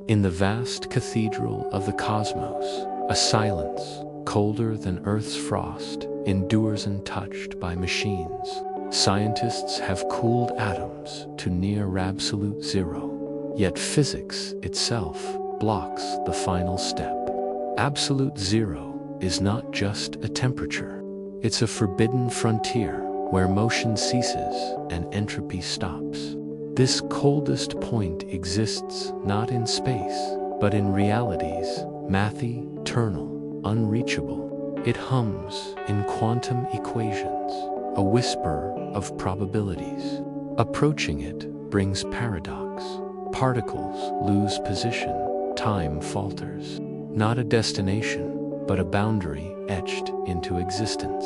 In the vast cathedral of the cosmos, a silence, colder than Earth's frost, endures untouched by machines. Scientists have cooled atoms to near absolute zero, yet physics itself blocks the final step. Absolute zero is not just a temperature. It's a forbidden frontier where motion ceases and entropy stops. This coldest point exists not in space, but in realities, eternal, unreachable. It hums in quantum equations, a whisper of probabilities. Approaching it brings paradox. Particles lose position, time falters. Not a destination, but a boundary etched into existence,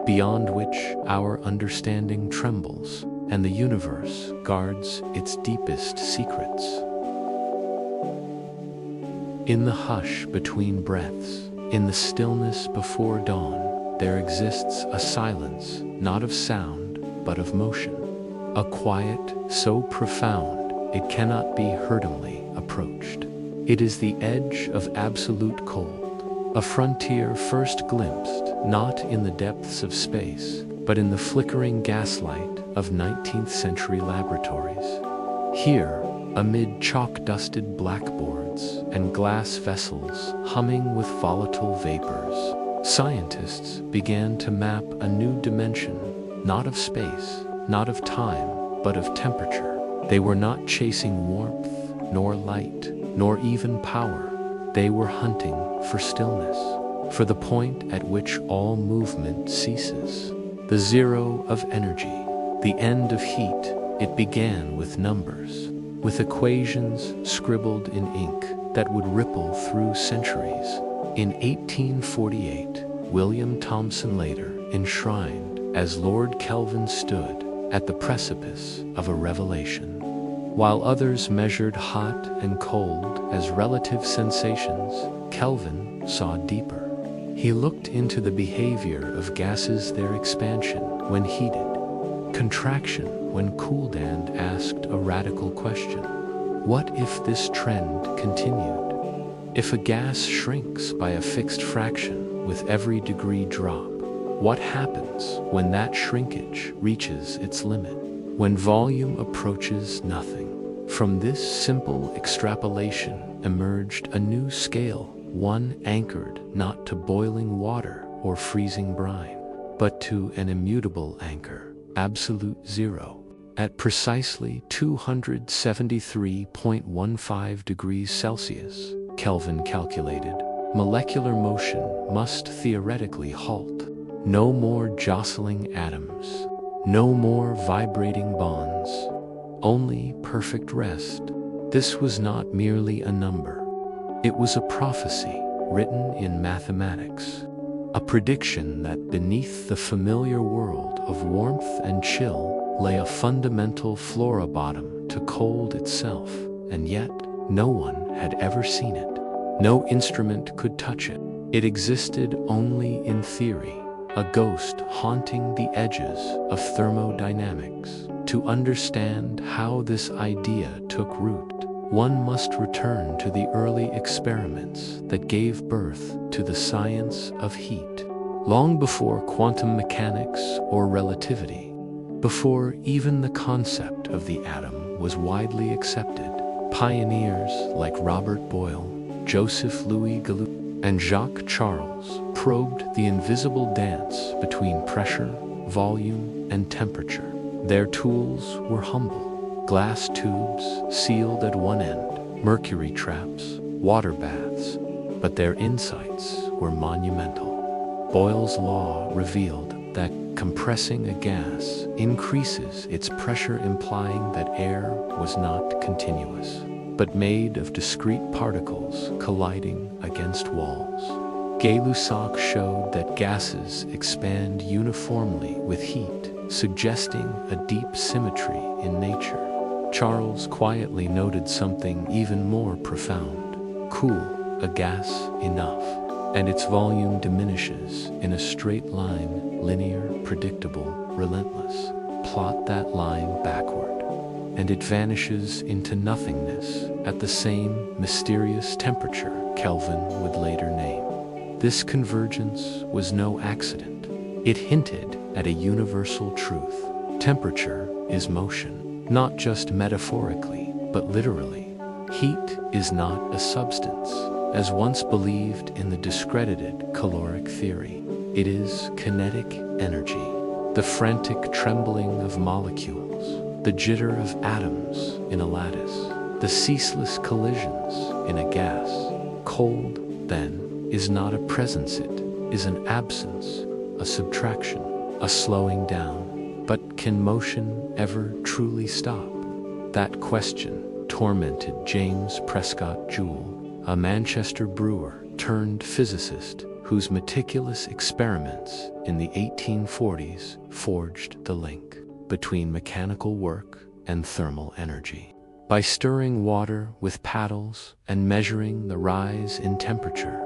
beyond which our understanding trembles and the universe guards its deepest secrets. In the hush between breaths, in the stillness before dawn, there exists a silence, not of sound, but of motion. A quiet so profound it cannot be hurriedly approached. It is the edge of absolute cold, a frontier first glimpsed not in the depths of space, but in the flickering gaslight of 19th century laboratories. Here, amid chalk-dusted blackboards and glass vessels humming with volatile vapors, scientists began to map a new dimension, not of space, not of time, but of temperature. They were not chasing warmth, nor light, nor even power. They were hunting for stillness, for the point at which all movement ceases, the zero of energy, the end of heat. It began with numbers, with equations scribbled in ink that would ripple through centuries. In 1848, William Thomson later enshrined as Lord Kelvin stood at the precipice of a revelation. While others measured hot and cold as relative sensations, Kelvin saw deeper. He looked into the behavior of gases, their expansion when heated, contraction when cooled, and asked a radical question. What if this trend continued? If a gas shrinks by a fixed fraction with every degree drop, what happens when that shrinkage reaches its limit? When volume approaches nothing? From this simple extrapolation emerged a new scale, one anchored not to boiling water or freezing brine, but to an immutable anchor, absolute zero. At precisely 273.15 degrees Celsius, Kelvin calculated, molecular motion must theoretically halt. No more jostling atoms, no more vibrating bonds, only perfect rest. This was not merely a number. It was a prophecy written in mathematics, a prediction that beneath the familiar world of warmth and chill lay a fundamental flora bottom to cold itself, and yet no one had ever seen it. No instrument could touch it. It existed only in theory, a ghost haunting the edges of thermodynamics. To understand how this idea took root, one must return to the early experiments that gave birth to the science of heat. Long before quantum mechanics or relativity, before even the concept of the atom was widely accepted, pioneers like Robert Boyle, Joseph Louis Galou, and Jacques Charles probed the invisible dance between pressure, volume, and temperature. Their tools were humble: glass tubes sealed at one end, mercury traps, water baths, but their insights were monumental. Boyle's law revealed that compressing a gas increases its pressure, implying that air was not continuous, but made of discrete particles colliding against walls. Gay-Lussac showed that gases expand uniformly with heat, suggesting a deep symmetry in nature. Charles quietly noted something even more profound. Cool a gas enough, and its volume diminishes in a straight line, linear, predictable, relentless. Plot that line backward. and it vanishes into nothingness at the same mysterious temperature Kelvin would later name. This convergence was no accident. It hinted at a universal truth. Temperature is motion, not just metaphorically, but literally. Heat is not a substance, as once believed in the discredited caloric theory. It is kinetic energy, the frantic trembling of molecules, the jitter of atoms in a lattice, the ceaseless collisions in a gas. Cold, then, is not a presence, it is an absence, a subtraction, a slowing down. But can motion ever truly stop? That question tormented James Prescott Joule, a Manchester brewer turned physicist whose meticulous experiments in the 1840s forged the link between mechanical work and thermal energy. By stirring water with paddles and measuring the rise in temperature,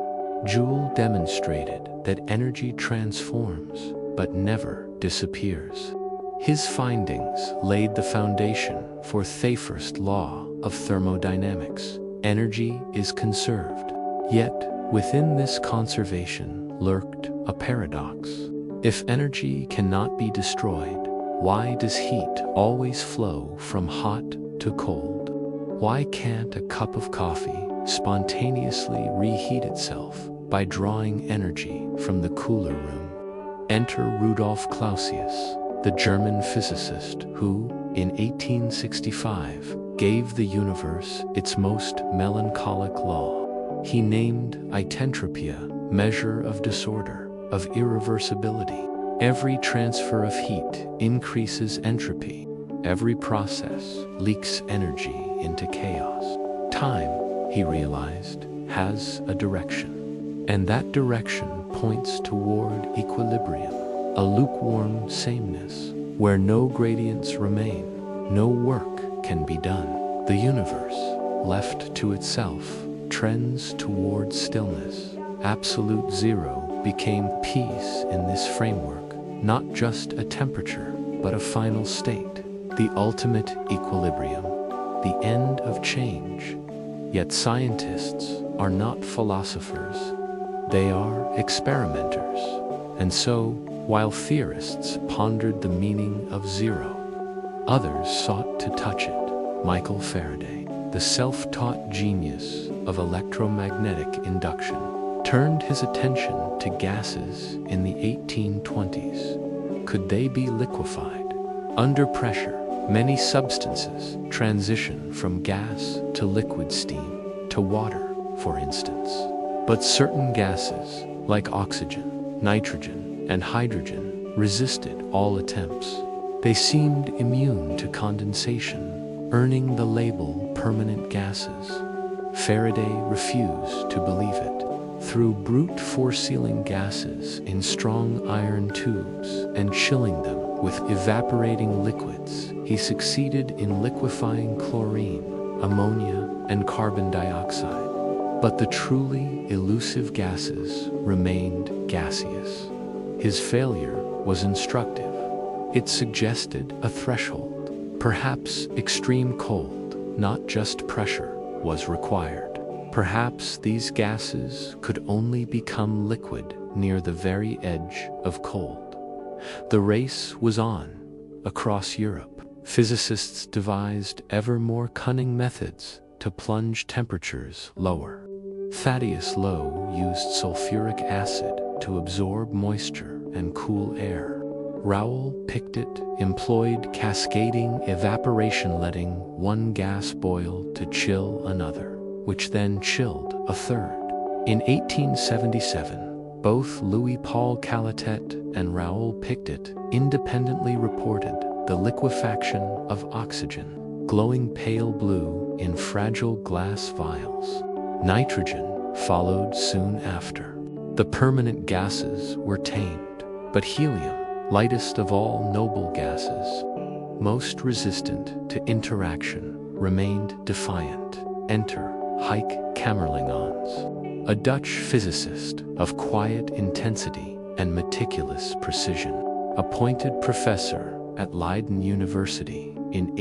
Joule demonstrated that energy transforms but never disappears. His findings laid the foundation for the first law of thermodynamics. Energy is conserved. Yet, within this conservation lurked a paradox. If energy cannot be destroyed, why does heat always flow from hot to cold? Why can't a cup of coffee spontaneously reheat itself by drawing energy from the cooler room? Enter Rudolf Clausius, the German physicist who, in 1865, gave the universe its most melancholic law. He named itentropia, measure of disorder, of irreversibility. Every transfer of heat increases entropy. Every process leaks energy into chaos. Time, he realized, has a direction, and that direction points toward equilibrium, a lukewarm sameness, where no gradients remain, no work can be done. The universe, left to itself, trends toward stillness. Absolute zero became peace in this framework, not just a temperature, but a final state, the ultimate equilibrium, the end of change. Yet scientists are not philosophers, they are experimenters. And so, while theorists pondered the meaning of zero, others sought to touch it. Michael Faraday, the self-taught genius of electromagnetic induction, turned his attention to gases in the 1820s. Could they be liquefied? Under pressure, many substances transition from gas to liquid steam, to water, for instance. But certain gases, like oxygen, nitrogen, and hydrogen, resisted all attempts. They seemed immune to condensation, earning the label permanent gases. Faraday refused to believe it. Through brute force-sealing gases in strong iron tubes and chilling them with evaporating liquids, he succeeded in liquefying chlorine, ammonia, and carbon dioxide. But the truly elusive gases remained gaseous. His failure was instructive. It suggested a threshold. Perhaps extreme cold, not just pressure, was required. Perhaps these gases could only become liquid near the very edge of cold. The race was on. Across Europe, physicists devised ever more cunning methods to plunge temperatures lower. Thaddeus Lowe used sulfuric acid to absorb moisture and cool air. Raoul Pictet employed cascading evaporation, letting one gas boil to chill another, which then chilled a third. In 1877, both Louis-Paul Cailletet and Raoul Pictet independently reported the liquefaction of oxygen, glowing pale blue in fragile glass vials. Nitrogen followed soon after. The permanent gases were tamed, but helium, lightest of all noble gases, most resistant to interaction, remained defiant. Enter Heike Kamerlingons, a Dutch physicist of quiet intensity and meticulous precision, appointed professor at Leiden University in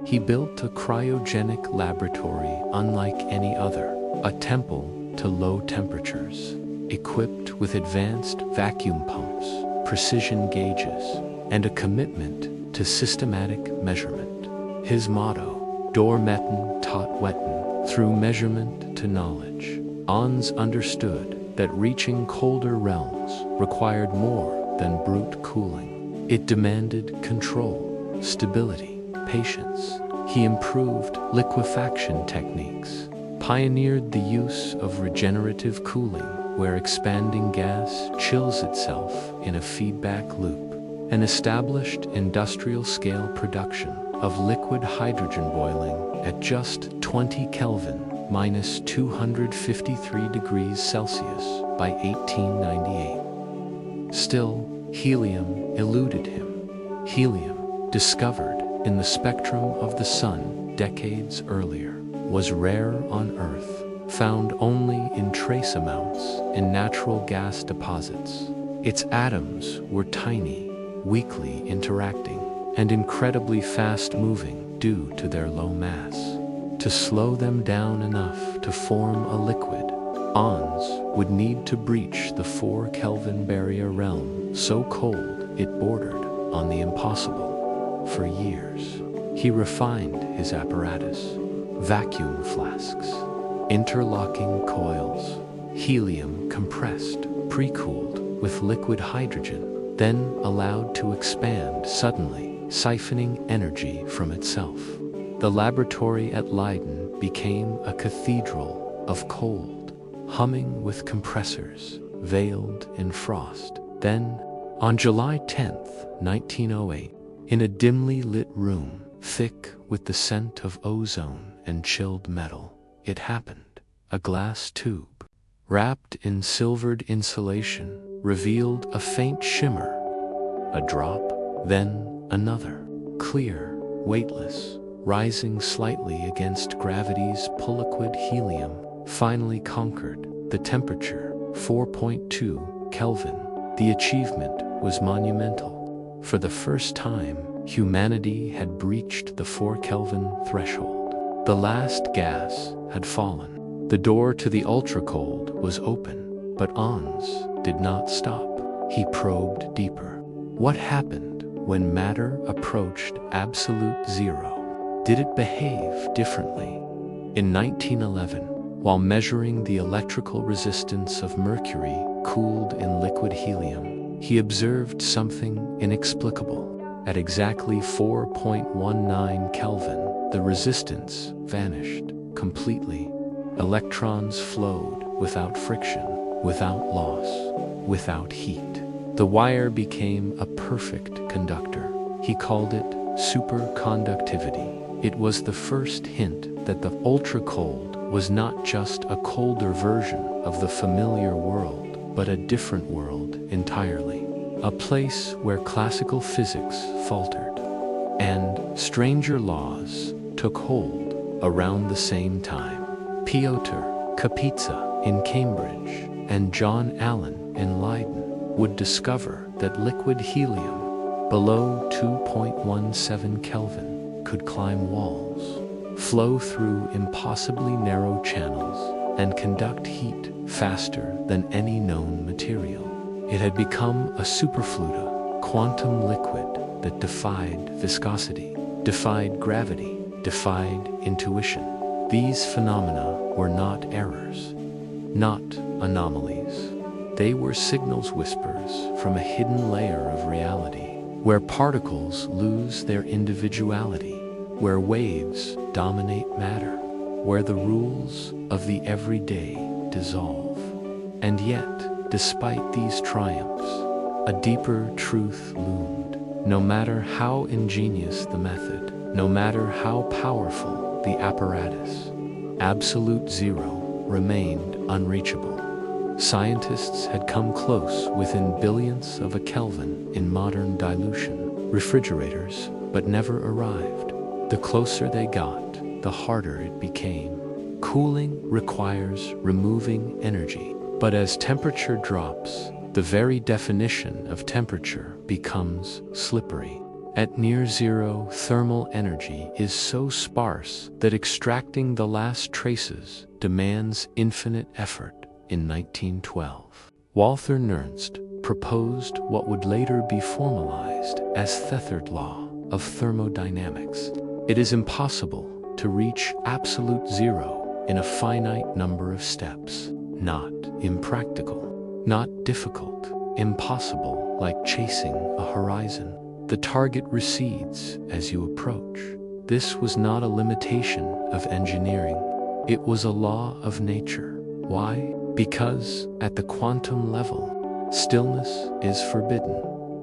He built a cryogenic laboratory unlike any other, a temple to low temperatures, equipped with advanced vacuum pumps, precision gauges, and a commitment to systematic measurement. His motto, Doormeten tot wetten, through measurement to knowledge. Ons understood that reaching colder realms required more than brute cooling. It demanded control, stability, patience. He improved liquefaction techniques, pioneered the use of regenerative cooling, where expanding gas chills itself in a feedback loop, and established industrial-scale production of liquid hydrogen boiling at just 20 Kelvin minus 253 degrees Celsius by 1898. Still, helium eluded him. Helium, discovered in the spectrum of the sun decades earlier, was rare on Earth, found only in trace amounts in natural gas deposits. Its atoms were tiny, weakly interacting, and incredibly fast-moving due to their low mass. To slow them down enough to form a liquid, Ons would need to breach the 4 Kelvin barrier realm so cold it bordered on the impossible. For years, he refined his apparatus. Vacuum flasks, interlocking coils, helium compressed, pre-cooled with liquid hydrogen, then allowed to expand suddenly, siphoning energy from itself. The laboratory at Leiden became a cathedral of cold, humming with compressors, veiled in frost. Then, on July 10th, 1908, in a dimly lit room, thick with the scent of ozone and chilled metal, it happened. A glass tube, wrapped in silvered insulation, revealed a faint shimmer. A drop, then another, clear, weightless, rising slightly against gravity's pull. Liquid helium finally conquered the temperature, 4.2 Kelvin. The achievement was monumental. For the first time, humanity had breached the 4 Kelvin threshold. The last gas had fallen. The door to the ultra-cold was open, but Ons did not stop. He probed deeper. What happened when matter approached absolute zero? Did it behave differently? In 1911, while measuring the electrical resistance of mercury cooled in liquid helium, he observed something inexplicable. At exactly 4.19 Kelvin, the resistance vanished completely. Electrons flowed without friction, without loss, without heat. The wire became a perfect conductor. He called it superconductivity. It was the first hint that the ultra-cold was not just a colder version of the familiar world, but a different world entirely. A place where classical physics faltered, and stranger laws took hold around the same time. Piotr Kapitsa in Cambridge and John Allen in Leiden would discover that liquid helium below 2.17 Kelvin could climb walls, flow through impossibly narrow channels, and conduct heat faster than any known material. It had become a superfluid, quantum liquid that defied viscosity, defied gravity, defied intuition. These phenomena were not errors, not anomalies. They were signals, whispers from a hidden layer of reality, where particles lose their individuality, where waves dominate matter, where the rules of the everyday dissolve. And yet, despite these triumphs, a deeper truth loomed. No matter how ingenious the method, no matter how powerful the apparatus, absolute zero remained unreachable. Scientists had come close within billionths of a Kelvin in modern dilution refrigerators, but never arrived. The closer they got, the harder it became. Cooling requires removing energy, but as temperature drops, the very definition of temperature becomes slippery. At near zero, thermal energy is so sparse that extracting the last traces demands infinite effort. In 1912, Walther Nernst proposed what would later be formalized as the third law of thermodynamics. It is impossible to reach absolute zero in a finite number of steps. Not impractical, not difficult, impossible, like chasing a horizon. The target recedes as you approach. This was not a limitation of engineering. It was a law of nature. Why? Because at the quantum level, stillness is forbidden.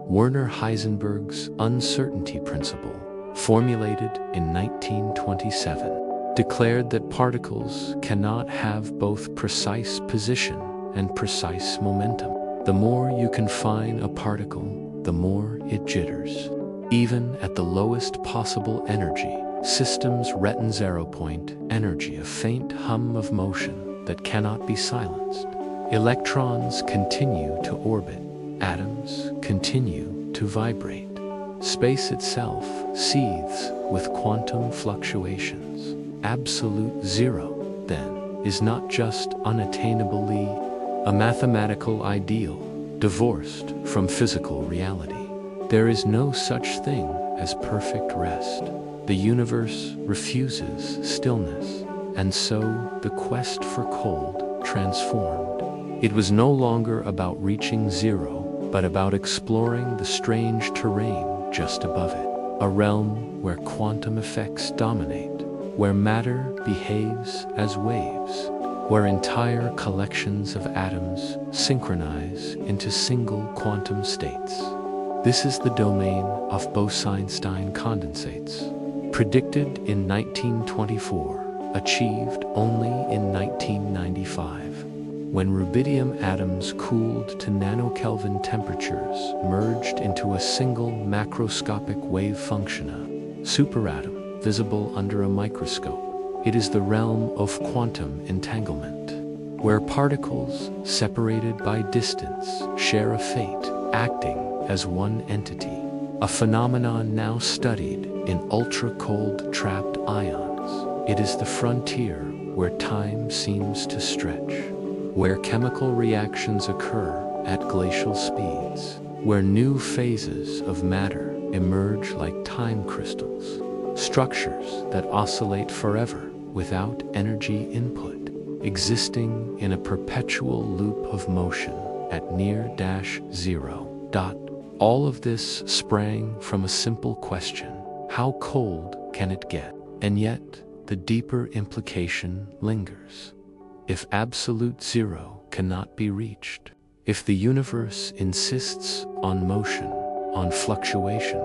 Werner Heisenberg's uncertainty principle, formulated in 1927, declared that particles cannot have both precise position and precise momentum. The more you confine a particle, the more it jitters. Even at the lowest possible energy, systems retain zero-point energy, a faint hum of motion that cannot be silenced. Electrons continue to orbit. Atoms continue to vibrate. Space itself seethes with quantum fluctuations. Absolute zero, then, is not just unattainably a mathematical ideal divorced from physical reality. There is no such thing as perfect rest. The universe refuses stillness, and so the quest for cold transformed. It was no longer about reaching zero, but about exploring the strange terrain just above it, a realm where quantum effects dominate, where matter behaves as waves, where entire collections of atoms synchronize into single quantum states. This is the domain of Bose-Einstein condensates, predicted in 1924, achieved only in 1995. When rubidium atoms cooled to nanokelvin temperatures merged into a single macroscopic wave function, a superatom visible under a microscope. It is the realm of quantum entanglement, where particles separated by distance share a fate, acting as one entity, a phenomenon now studied in ultra-cold trapped ions. It is the frontier where time seems to stretch, where chemical reactions occur at glacial speeds, where new phases of matter emerge like time crystals, structures that oscillate forever without energy input, existing in a perpetual loop of motion at near zero. All of this sprang from a simple question: how cold can it get? And yet, the deeper implication lingers. If absolute zero cannot be reached, if the universe insists on motion, on fluctuation,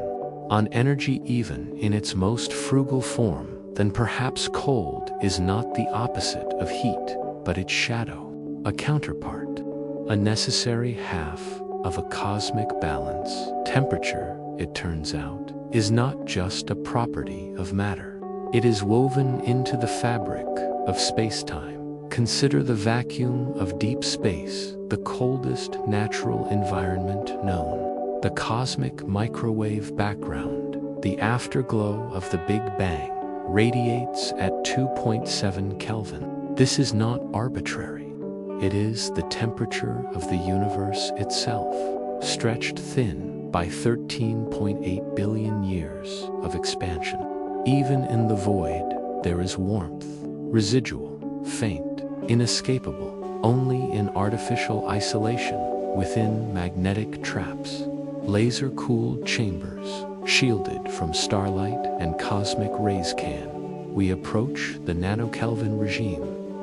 on energy even in its most frugal form, then perhaps cold is not the opposite of heat, but its shadow, a counterpart, a necessary half of a cosmic balance. Temperature, it turns out, is not just a property of matter. It is woven into the fabric of space-time. Consider the vacuum of deep space, the coldest natural environment known, the cosmic microwave background, the afterglow of the Big Bang, radiates at 2.7 Kelvin. This is not arbitrary. It is the temperature of the universe itself, stretched thin by 13.8 billion years of expansion. Even in the void, there is warmth, residual, faint, inescapable, only in artificial isolation, within magnetic traps, laser-cooled chambers, shielded from starlight and cosmic rays we approach the nanokelvin regime,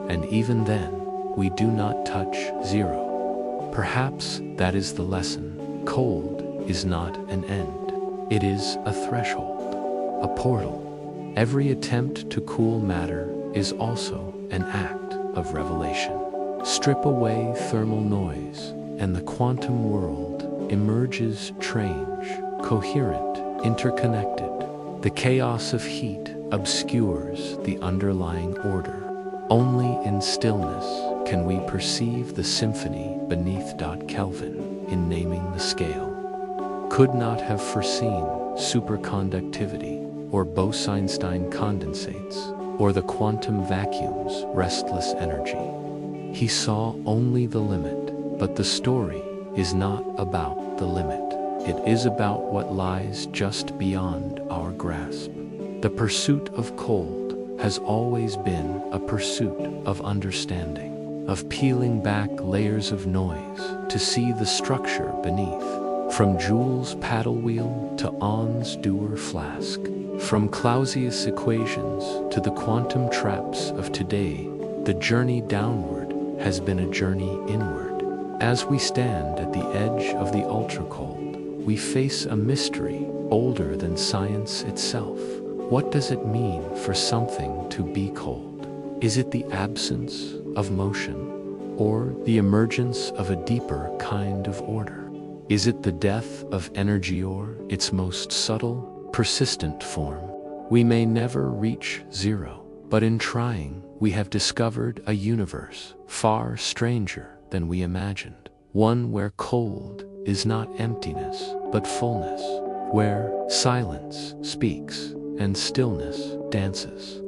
and even then, we do not touch zero. Perhaps that is the lesson. Cold is not an end. It is a threshold, a portal. Every attempt to cool matter is also an act of revelation. Strip away thermal noise, and the quantum world emerges strange, coherent, interconnected. The chaos of heat obscures the underlying order. Only in stillness can we perceive the symphony beneath. Kelvin in naming the scale. could not have foreseen superconductivity, or Bose-Einstein condensates, or the quantum vacuum's restless energy. He saw only the limit, but the story is not about the limit. It is about what lies just beyond our grasp. The pursuit of cold has always been a pursuit of understanding, of peeling back layers of noise to see the structure beneath. From Joule's paddle wheel to On's Dewar flask, from Clausius equations to the quantum traps of today, the journey downward has been a journey inward. As we stand at the edge of the ultra-cold, we face a mystery older than science itself. What does it mean for something to be cold? Is it the absence of motion, or the emergence of a deeper kind of order? Is it the death of energy, or its most subtle, persistent form? We may never reach zero, but in trying, we have discovered a universe far stranger than we imagined. One where cold is not emptiness, but fullness, where silence speaks and stillness dances.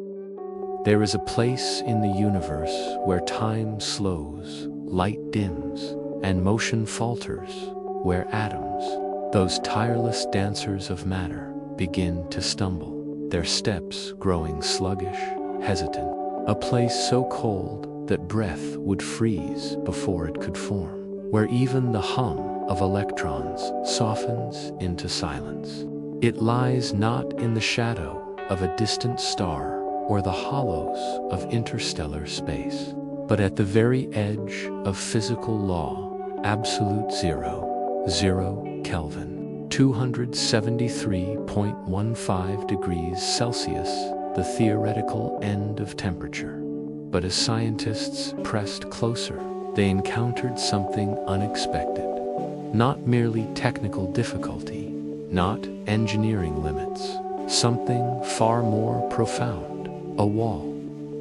There is a place in the universe where time slows, light dims, and motion falters, where atoms, those tireless dancers of matter, begin to stumble, their steps growing sluggish, hesitant. A place so cold that breath would freeze before it could form, where even the hum of electrons softens into silence. It lies not in the shadow of a distant star or the hollows of interstellar space, but at the very edge of physical law, absolute zero, 0 Kelvin, 273.15 degrees Celsius, the theoretical end of temperature. But as scientists pressed closer, they encountered something unexpected. Not merely technical difficulty, not engineering limits, something far more profound, a wall,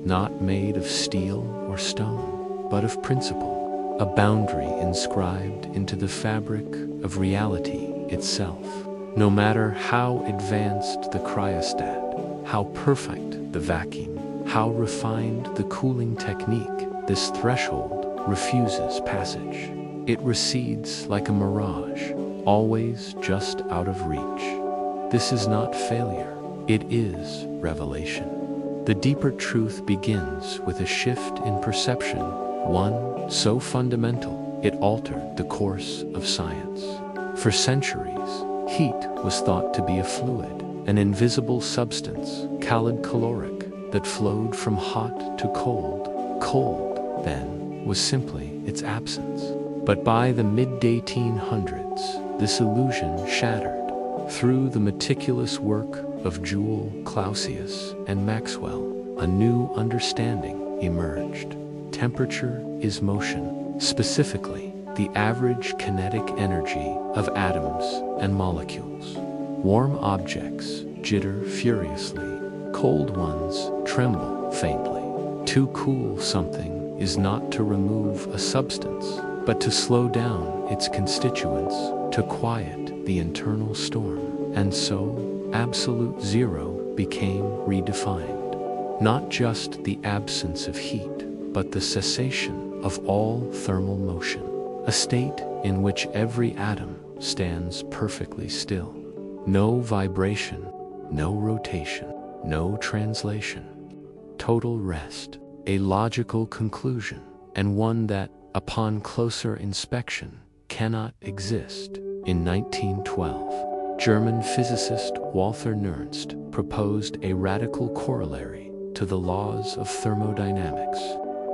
not made of steel or stone, but of principle. A boundary inscribed into the fabric of reality itself. No matter how advanced the cryostat, how perfect the vacuum, how refined the cooling technique, this threshold refuses passage. It recedes like a mirage, always just out of reach. This is not failure, it is revelation. The deeper truth begins with a shift in perception, one so fundamental it altered the course of science. For centuries, heat was thought to be a fluid, an invisible substance, caloric, that flowed from hot to cold. Cold, then, was simply its absence. But by the mid-1800s, this illusion shattered. Through the meticulous work of Joule, Clausius, and Maxwell, a new understanding emerged. Temperature is motion, specifically the average kinetic energy of atoms and molecules. Warm objects jitter furiously, cold ones tremble faintly. To cool something is not to remove a substance, but to slow down its constituents, to quiet the internal storm. And so, absolute zero became redefined. Not just the absence of heat, but the cessation of all thermal motion, a state in which every atom stands perfectly still. No vibration, no rotation, no translation. Total rest, a logical conclusion, and one that, upon closer inspection, cannot exist. In 1912, German physicist Walther Nernst proposed a radical corollary to the laws of thermodynamics.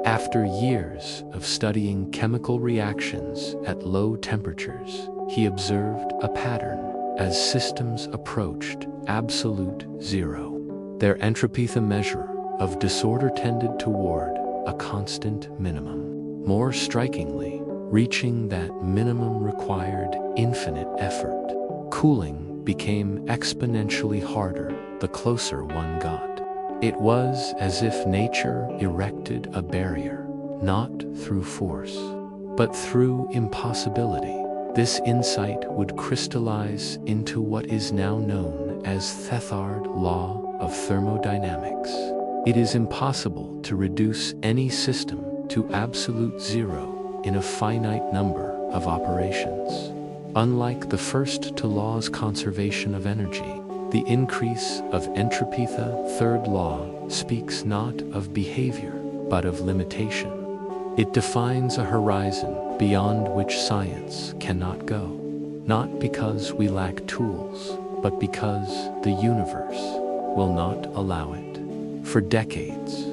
After years of studying chemical reactions at low temperatures, he observed a pattern as systems approached absolute zero. Their entropy, the measure of disorder, tended toward a constant minimum. More strikingly, reaching that minimum required infinite effort. Cooling became exponentially harder the closer one got. It was as if nature erected a barrier, not through force, but through impossibility. This insight would crystallize into what is now known as the third law of thermodynamics. It is impossible to reduce any system to absolute zero in a finite number of operations. Unlike the first two laws, conservation of energy, the increase of entropy, the third law speaks not of behavior, but of limitation. It defines a horizon beyond which science cannot go, not because we lack tools, but because the universe will not allow it. For decades,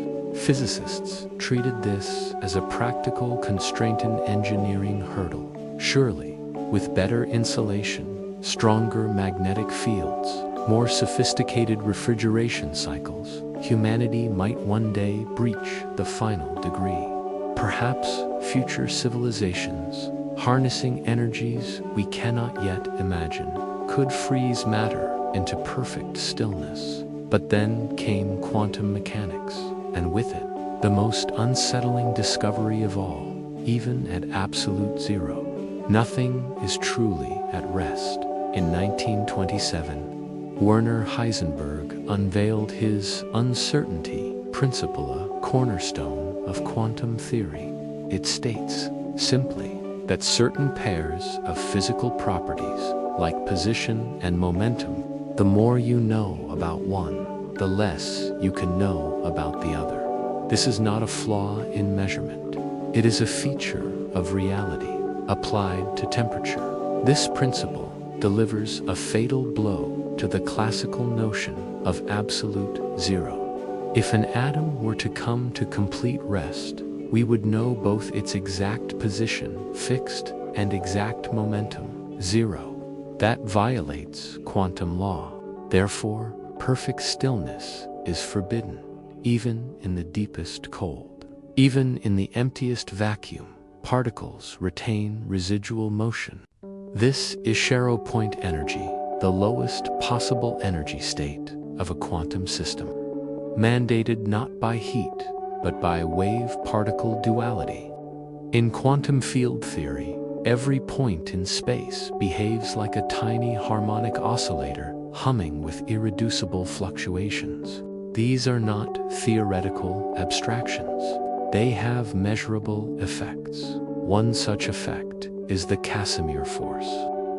physicists treated this as a practical constraint in engineering hurdle. Surely, with better insulation, stronger magnetic fields, more sophisticated refrigeration cycles, humanity might one day breach the final degree. Perhaps future civilizations, harnessing energies we cannot yet imagine, could freeze matter into perfect stillness. But then came quantum mechanics, and with it, the most unsettling discovery of all, even at absolute zero. Nothing is truly at rest. In 1927, Werner Heisenberg unveiled his uncertainty principle, a cornerstone of quantum theory. It states, simply, that certain pairs of physical properties, like position and momentum, the more you know about one, the less you can know about the other. This is not a flaw in measurement. It is a feature of reality applied to temperature. This principle delivers a fatal blow to the classical notion of absolute zero. If an atom were to come to complete rest, we would know both its exact position, fixed, and exact momentum, zero. That violates quantum law. Therefore, perfect stillness is forbidden, even in the deepest cold. Even in the emptiest vacuum, particles retain residual motion. This is zero point energy, the lowest possible energy state of a quantum system, mandated not by heat, but by wave-particle duality. In quantum field theory, every point in space behaves like a tiny harmonic oscillator humming with irreducible fluctuations. These are not theoretical abstractions. They have measurable effects. One such effect is the Casimir force,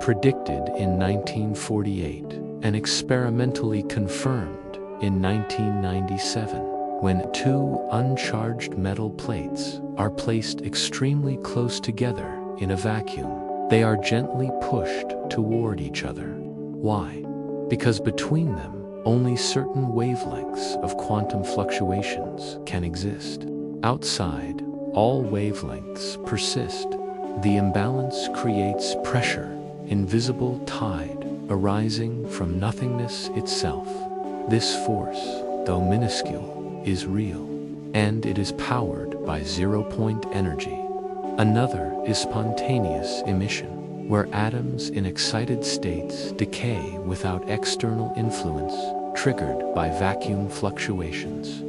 predicted in 1948 and experimentally confirmed in 1997. When two uncharged metal plates are placed extremely close together in a vacuum, they are gently pushed toward each other. Why? Because between them, only certain wavelengths of quantum fluctuations can exist. Outside, all wavelengths persist. The imbalance creates pressure, invisible tide arising from nothingness itself. This force, though minuscule, is real, and it is powered by zero-point energy. Another is spontaneous emission, where atoms in excited states decay without external influence, triggered by vacuum fluctuations.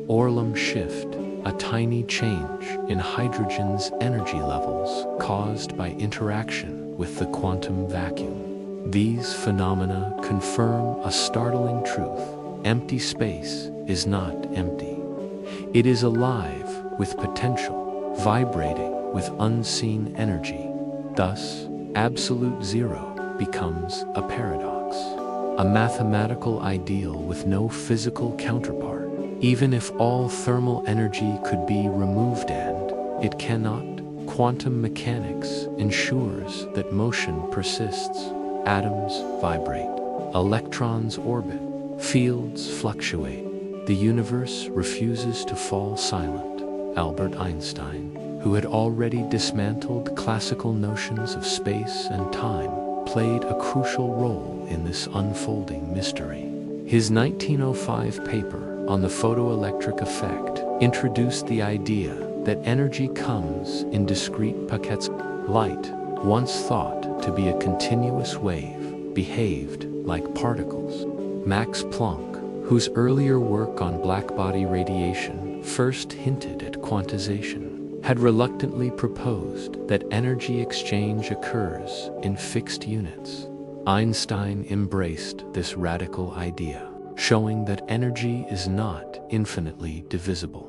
Orlum shift, a tiny change in hydrogen's energy levels caused by interaction with the quantum vacuum. These phenomena confirm a startling truth. Empty space is not empty. It is alive with potential, vibrating with unseen energy. Thus, absolute zero becomes a paradox, a mathematical ideal with no physical counterpart. Even if all thermal energy could be removed, and it cannot, quantum mechanics ensures that motion persists. Atoms vibrate, electrons orbit, fields fluctuate. The universe refuses to fall silent. Albert Einstein, who had already dismantled classical notions of space and time, played a crucial role in this unfolding mystery. His 1905 paper on the photoelectric effect introduced the idea that energy comes in discrete packets. Light, once thought to be a continuous wave, behaved like particles. Max Planck, whose earlier work on blackbody radiation first hinted at quantization, had reluctantly proposed that energy exchange occurs in fixed units. Einstein embraced this radical idea, showing that energy is not infinitely divisible.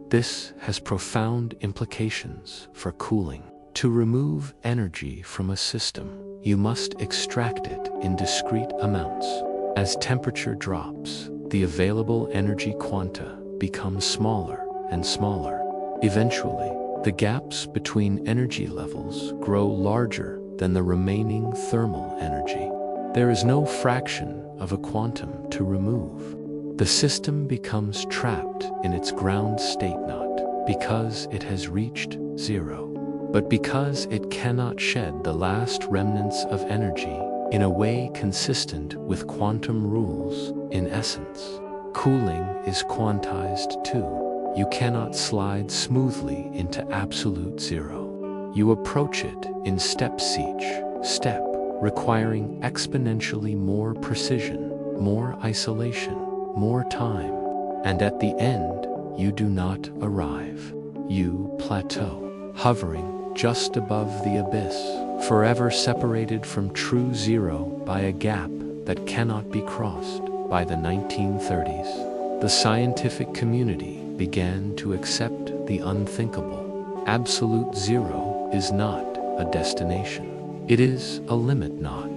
This has profound implications for cooling. To remove energy from a system, you must extract it in discrete amounts. As temperature drops, the available energy quanta becomes smaller and smaller. Eventually, the gaps between energy levels grow larger than the remaining thermal energy. There is no fraction of a quantum to remove. The system becomes trapped in its ground state not because it has reached zero, but because it cannot shed the last remnants of energy in a way consistent with quantum rules. In essence, cooling is quantized too. You cannot slide smoothly into absolute zero. You approach it in steps, each step requiring exponentially more precision, more isolation, more time. And at the end, you do not arrive. You plateau, hovering just above the abyss, forever separated from true zero by a gap that cannot be crossed. By the 1930s, the scientific community began to accept the unthinkable. Absolute zero is not a destination. It is a limit knot,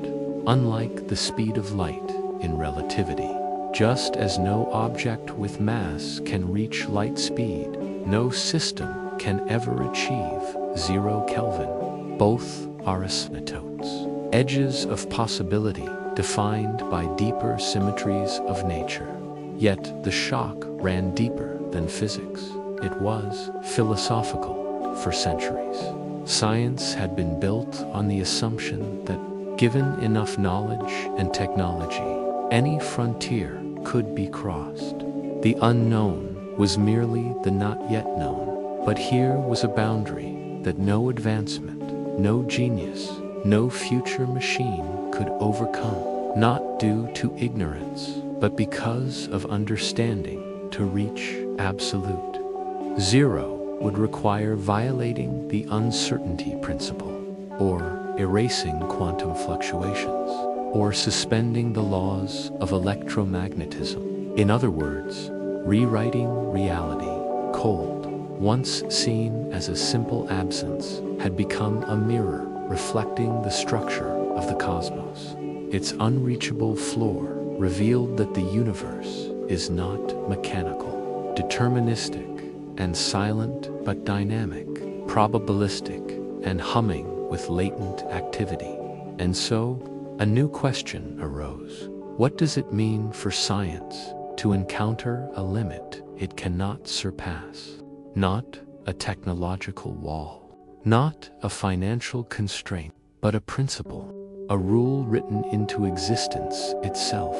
unlike the speed of light in relativity. Just as no object with mass can reach light speed, no system can ever achieve 0 Kelvin. Both are asymptotes, edges of possibility defined by deeper symmetries of nature. Yet the shock ran deeper than physics. It was philosophical for centuries. Science had been built on the assumption that, given enough knowledge and technology, any frontier could be crossed. The unknown was merely the not yet known. But here was a boundary that no advancement, no genius, no future machine could overcome, not due to ignorance, but because of understanding. To reach absolute zero would require violating the uncertainty principle, or erasing quantum fluctuations, or suspending the laws of electromagnetism. In other words, rewriting reality. Cold, once seen as a simple absence, had become a mirror reflecting the structure of the cosmos. Its unreachable floor revealed that the universe is not mechanical, deterministic, and silent but dynamic, probabilistic, and humming with latent activity. And so, a new question arose. What does it mean for science to encounter a limit it cannot surpass? Not a technological wall, not a financial constraint, but a principle, a rule written into existence itself.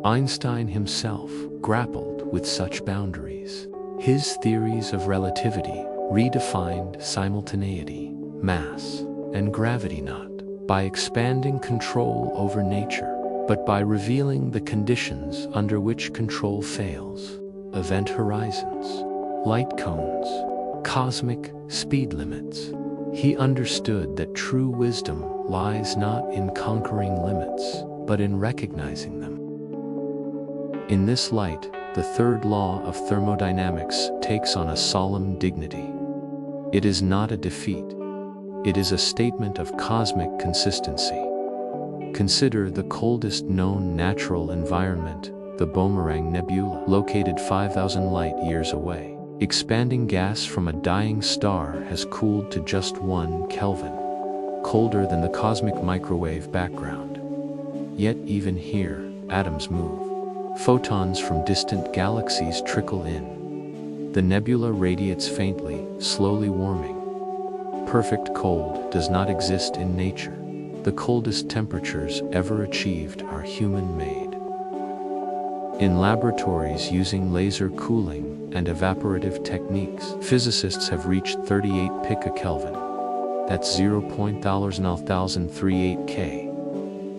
Einstein himself grappled with such boundaries. His theories of relativity redefined simultaneity, mass, and gravity not by expanding control over nature, but by revealing the conditions under which control fails: event horizons, light cones, cosmic speed limits. He understood that true wisdom lies not in conquering limits, but in recognizing them. In this light, the third law of thermodynamics takes on a solemn dignity. It is not a defeat. It is a statement of cosmic consistency. Consider the coldest known natural environment, the Boomerang Nebula, located 5,000 light-years away. Expanding gas from a dying star has cooled to just 1 Kelvin, colder than the cosmic microwave background. Yet even here, atoms move. Photons from distant galaxies trickle in. The nebula radiates faintly, slowly warming. Perfect cold does not exist in nature. The coldest temperatures ever achieved are human-made. In laboratories using laser cooling and evaporative techniques, physicists have reached 38 picokelvin. That's 0.1038 K.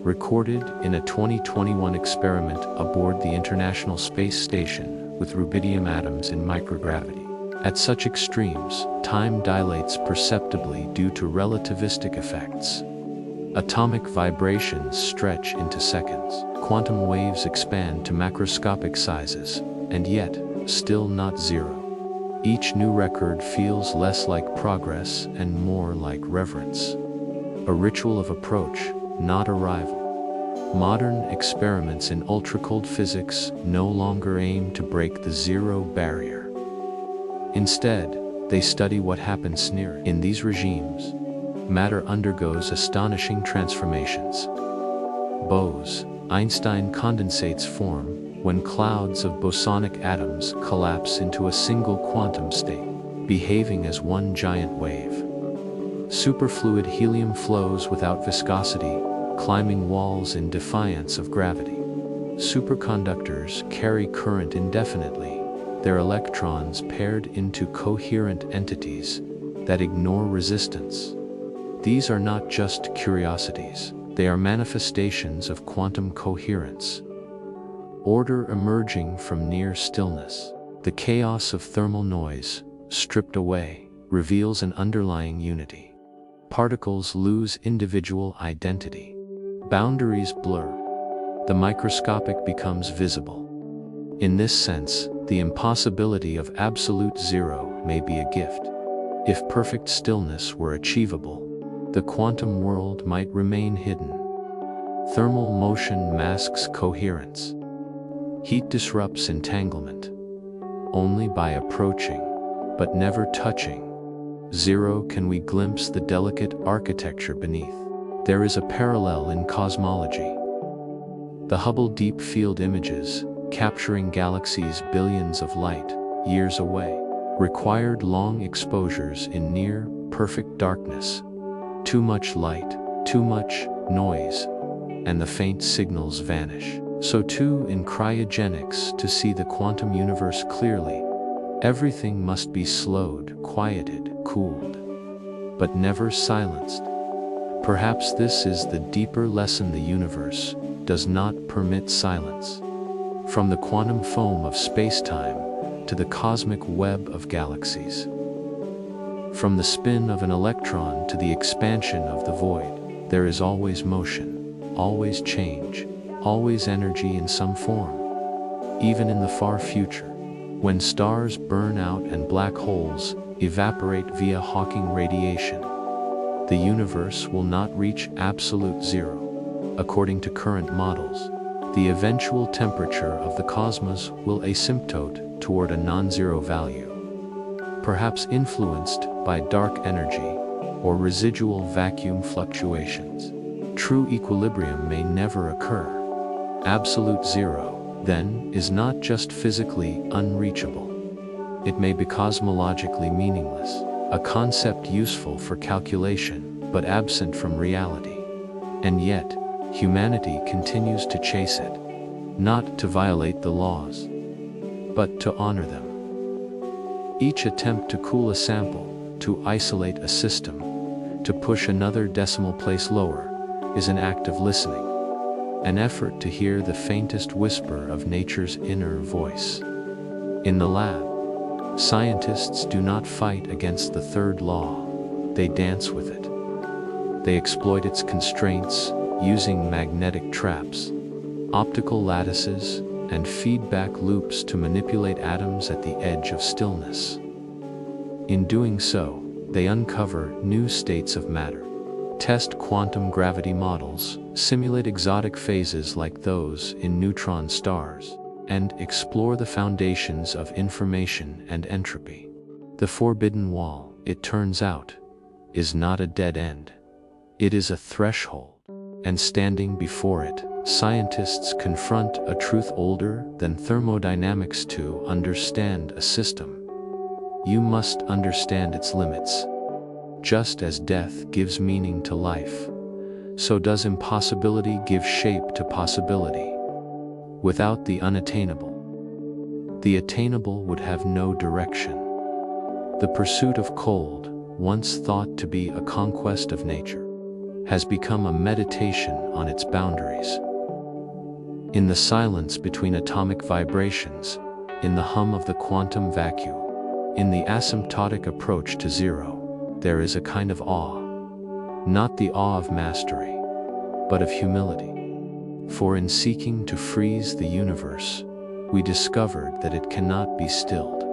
Recorded in a 2021 experiment aboard the International Space Station with rubidium atoms in microgravity. At such extremes, time dilates perceptibly due to relativistic effects. Atomic vibrations stretch into seconds. Quantum waves expand to macroscopic sizes, and yet, still not zero. Each new record feels less like progress and more like reverence. A ritual of approach, not arrival. Modern experiments in ultracold physics no longer aim to break the zero barrier. Instead, they study what happens near it. In these regimes, matter undergoes astonishing transformations. Bose-Einstein condensates form when clouds of bosonic atoms collapse into a single quantum state, behaving as one giant wave. Superfluid helium flows without viscosity, climbing walls in defiance of gravity. Superconductors carry current indefinitely, their electrons paired into coherent entities that ignore resistance. These are not just curiosities, they are manifestations of quantum coherence. Order emerging from near stillness. The chaos of thermal noise, stripped away, reveals an underlying unity. Particles lose individual identity. Boundaries blur. The microscopic becomes visible. In this sense, the impossibility of absolute zero may be a gift. If perfect stillness were achievable, the quantum world might remain hidden. Thermal motion masks coherence. Heat disrupts entanglement. Only by approaching, but never touching, zero can we glimpse the delicate architecture beneath. There is a parallel in cosmology. The Hubble Deep Field images, capturing galaxies billions of light years away, required long exposures in near perfect darkness. Too much light, too much noise, and the faint signals vanish. So too in cryogenics, to see the quantum universe clearly, everything must be slowed, quieted, cooled, but never silenced. Perhaps this is the deeper lesson: the universe does not permit silence. From the quantum foam of space-time to the cosmic web of galaxies. From the spin of an electron to the expansion of the void, there is always motion, always change, always energy in some form. Even in the far future, when stars burn out and black holes evaporate via Hawking radiation, the universe will not reach absolute zero. According to current models, the eventual temperature of the cosmos will asymptote toward a non-zero value, perhaps influenced by dark energy or residual vacuum fluctuations. True equilibrium may never occur. Absolute zero, then, is not just physically unreachable. It may be cosmologically meaningless, a concept useful for calculation, but absent from reality. And yet, humanity continues to chase it, not to violate the laws, but to honor them. Each attempt to cool a sample, to isolate a system, to push another decimal place lower, is an act of listening, an effort to hear the faintest whisper of nature's inner voice. In the lab, scientists do not fight against the third law, they dance with it. They exploit its constraints, using magnetic traps, optical lattices, and feedback loops to manipulate atoms at the edge of stillness. In doing so, they uncover new states of matter, test quantum gravity models, simulate exotic phases like those in neutron stars, and explore the foundations of information and entropy. The forbidden wall, it turns out, is not a dead end. It is a threshold. And standing before it, scientists confront a truth older than thermodynamics. To understand a system, you must understand its limits. Just as death gives meaning to life, so does impossibility give shape to possibility. Without the unattainable, the attainable would have no direction. The pursuit of cold, once thought to be a conquest of nature, has become a meditation on its boundaries. In the silence between atomic vibrations, in the hum of the quantum vacuum, In the asymptotic approach to zero, there is a kind of awe, not the awe of mastery, but of humility. For in seeking to freeze the universe, we discovered that it cannot be stilled,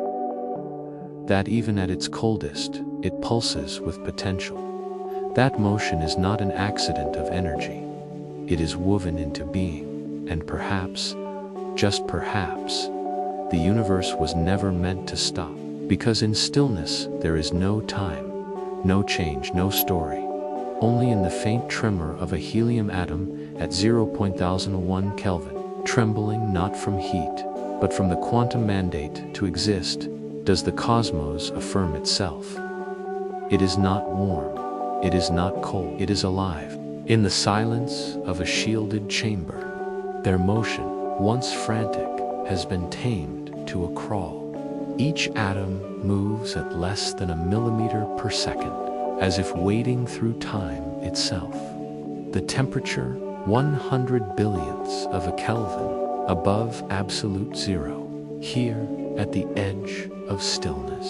that even at its coldest, it pulses with potential. That motion is not an accident of energy. It is woven into being, and perhaps, just perhaps, the universe was never meant to stop, because in stillness there is no time, no change, no story. Only in the faint tremor of a helium atom at 0.1001 Kelvin, trembling not from heat, but from the quantum mandate to exist, does the cosmos affirm itself. It is not warm, it is not cold, it is alive. In the silence of a shielded chamber, their motion, once frantic, has been tamed to a crawl. Each atom moves at less than a millimeter per second, as if wading through time itself. The temperature, 100 billionths of a Kelvin above absolute zero. Here, at the edge of stillness,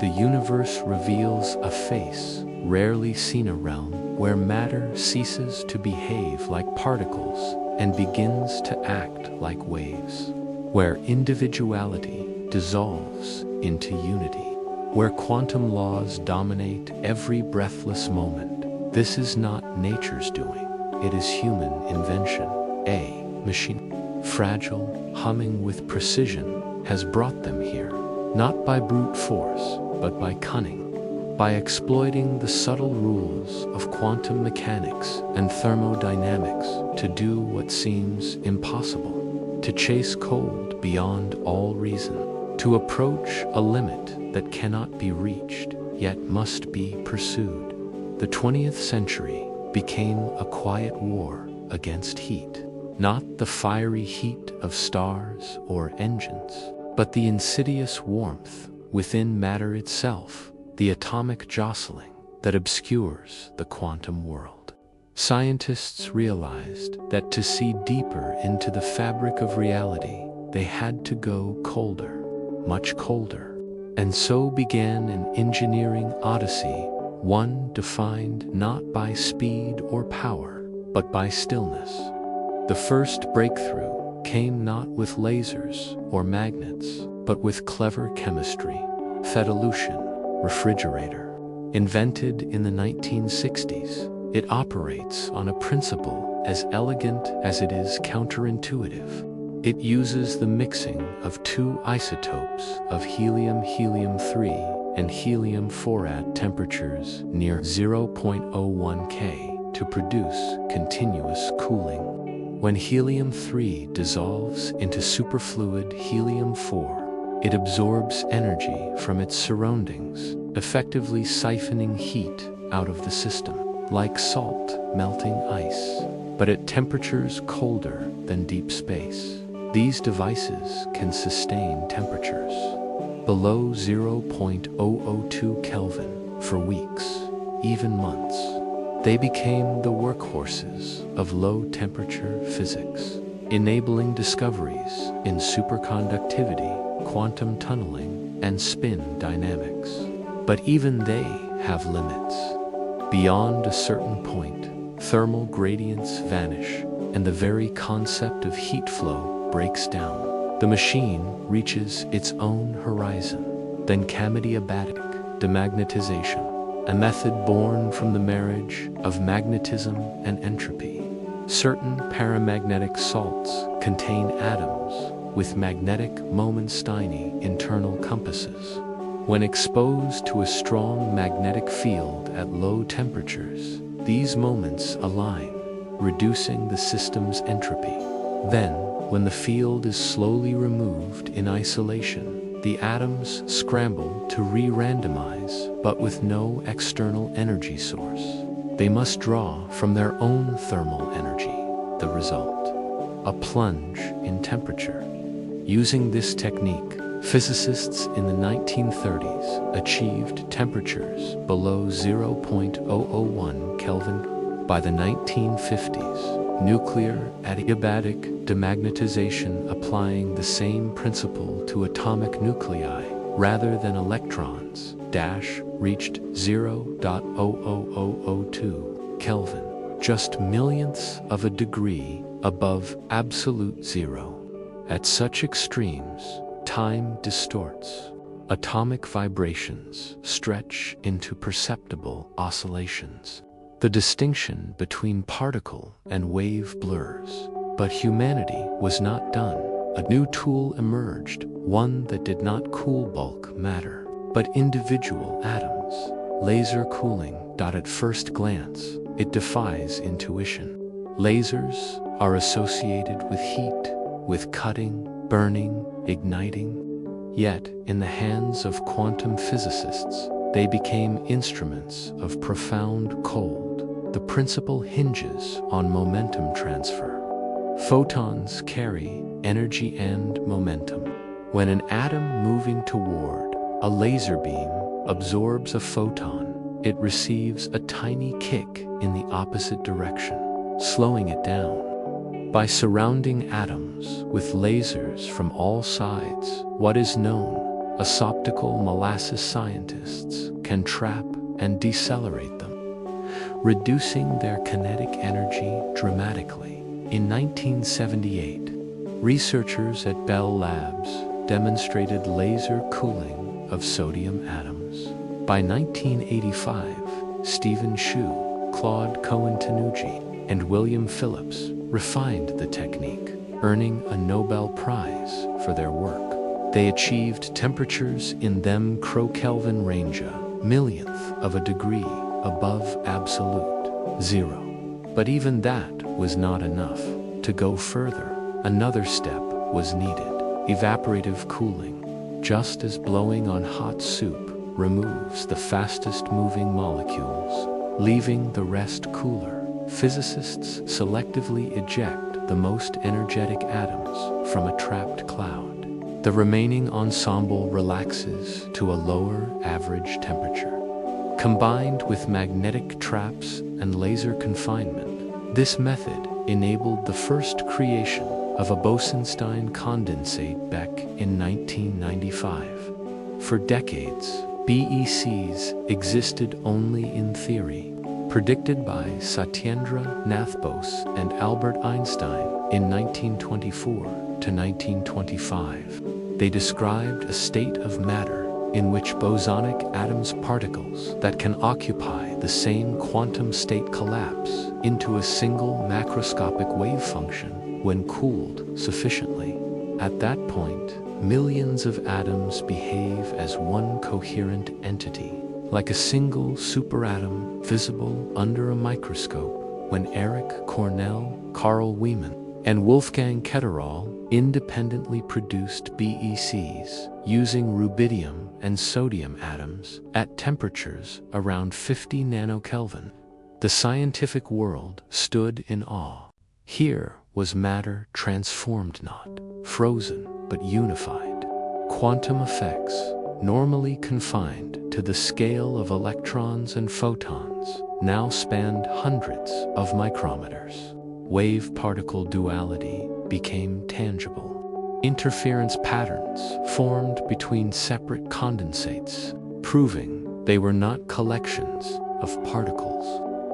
the universe reveals a face rarely seen, a realm where matter ceases to behave like particles and begins to act like waves, where individuality dissolves into unity, where quantum laws dominate every breathless moment. This is not nature's doing, it is human invention. A machine, fragile, humming with precision, has brought them here, not by brute force, but by cunning, by exploiting the subtle rules of quantum mechanics and thermodynamics to do what seems impossible, to chase cold beyond all reason, to approach a limit that cannot be reached, yet must be pursued. The 20th century became a quiet war against heat, not the fiery heat of stars or engines, but the insidious warmth within matter itself, the atomic jostling that obscures the quantum world. Scientists realized that to see deeper into the fabric of reality, they had to go colder, much colder. And so began an engineering odyssey, one defined not by speed or power, but by stillness. The first breakthrough came not with lasers or magnets, but with clever chemistry, Fetolution, refrigerator. Invented in the 1960s, it operates on a principle as elegant as it is counterintuitive. It uses the mixing of two isotopes of helium-3 and helium-4 at temperatures near 0.01 K to produce continuous cooling. When helium-3 dissolves into superfluid helium-4, it absorbs energy from its surroundings, effectively siphoning heat out of the system, like salt melting ice, but at temperatures colder than deep space. These devices can sustain temperatures below 0.002 Kelvin for weeks, even months. They became the workhorses of low-temperature physics, enabling discoveries in superconductivity, quantum tunneling, and spin dynamics. But even they have limits. Beyond a certain point, thermal gradients vanish, and the very concept of heat flow breaks down. The machine reaches its own horizon. Then adiabatic demagnetization, a method born from the marriage of magnetism and entropy. Certain paramagnetic salts contain atoms with magnetic Momensteiny internal compasses. When exposed to a strong magnetic field at low temperatures, these moments align, reducing the system's entropy. Then, when the field is slowly removed in isolation, the atoms scramble to re-randomize, but with no external energy source. They must draw from their own thermal energy. The result: a plunge in temperature. Using this technique, physicists in the 1930s achieved temperatures below 0.001 Kelvin. By the 1950s, nuclear adiabatic demagnetization, applying the same principle to atomic nuclei, rather than electrons, reached 0.00002 Kelvin, just millionths of a degree above absolute zero. At such extremes, time distorts. Atomic vibrations stretch into perceptible oscillations. The distinction between particle and wave blurs. But humanity was not done. A new tool emerged, one that did not cool bulk matter, but individual atoms. Laser cooling. At first glance, it defies intuition. Lasers are associated with heat, with cutting, burning, igniting. Yet, in the hands of quantum physicists, they became instruments of profound cold. The principle hinges on momentum transfer. Photons carry energy and momentum. When an atom moving toward a laser beam absorbs a photon, it receives a tiny kick in the opposite direction, slowing it down. By surrounding atoms with lasers from all sides, what is known as optical molasses scientists can trap and decelerate them, reducing their kinetic energy dramatically. In 1978, researchers at Bell Labs demonstrated laser cooling of sodium atoms. By 1985, Stephen Shu, Claude Cohen-Tanuji, and William Phillips refined the technique, earning a Nobel Prize for their work. They achieved temperatures in them Kelvin range, millionth of a degree above absolute zero. But even that was not enough. To go further, another step was needed: evaporative cooling. Just as blowing on hot soup removes the fastest moving molecules, leaving the rest cooler, physicists selectively eject the most energetic atoms from a trapped cloud. The remaining ensemble relaxes to a lower average temperature. Combined with magnetic traps and laser confinement, this method enabled the first creation of a Bose-Einstein condensate back in 1995. For decades, BECs existed only in theory. Predicted by Satyendra Nath Bose and Albert Einstein in 1924 to 1925, they described a state of matter in which bosonic atoms particles that can occupy the same quantum state collapse into a single macroscopic wave function when cooled sufficiently. At that point, millions of atoms behave as one coherent entity, like a single superatom visible under a microscope. When Eric Cornell, Carl Wieman, and Wolfgang Ketterall independently produced BECs using rubidium and sodium atoms at temperatures around 50 nanokelvin, the scientific world stood in awe. Here was matter transformed, not frozen, but unified. Quantum effects, normally confined to the scale of electrons and photons, now spanned hundreds of micrometers. Wave-particle duality became tangible. Interference patterns formed between separate condensates, proving they were not collections of particles,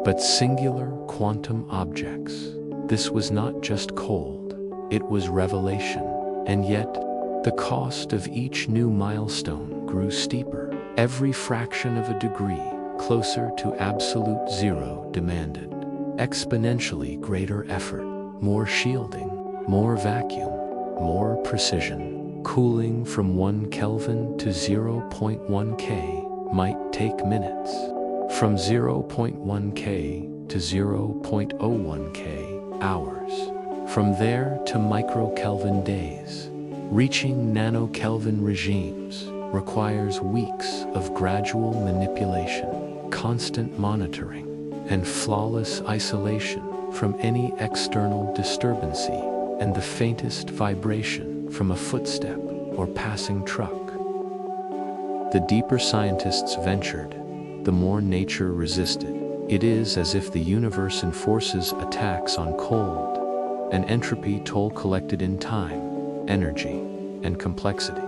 but singular quantum objects. This was not just cold, it was revelation, and yet the cost of each new milestone grew steeper. Every fraction of a degree closer to absolute zero demanded exponentially greater effort, more shielding, more vacuum, more precision. Cooling from 1 Kelvin to 0.1 K might take minutes. From 0.1 K to 0.01 K, hours. From there to microkelvin days. Reaching nanokelvin regimes requires weeks of gradual manipulation, constant monitoring, and flawless isolation from any external disturbancy and the faintest vibration from a footstep or passing truck. The deeper scientists ventured, the more nature resisted. It is as if the universe enforces attacks on cold, an entropy toll collected in time, energy, and complexity.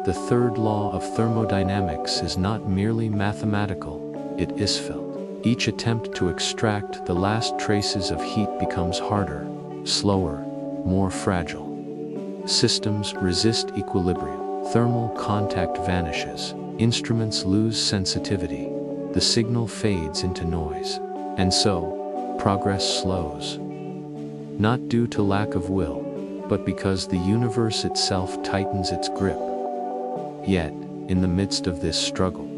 The third law of thermodynamics is not merely mathematical, it is felt. Each attempt to extract the last traces of heat becomes harder, slower, more fragile. Systems resist equilibrium. Thermal contact vanishes. Instruments lose sensitivity. The signal fades into noise. And so, progress slows. Not due to lack of will, but because the universe itself tightens its grip. Yet, in the midst of this struggle,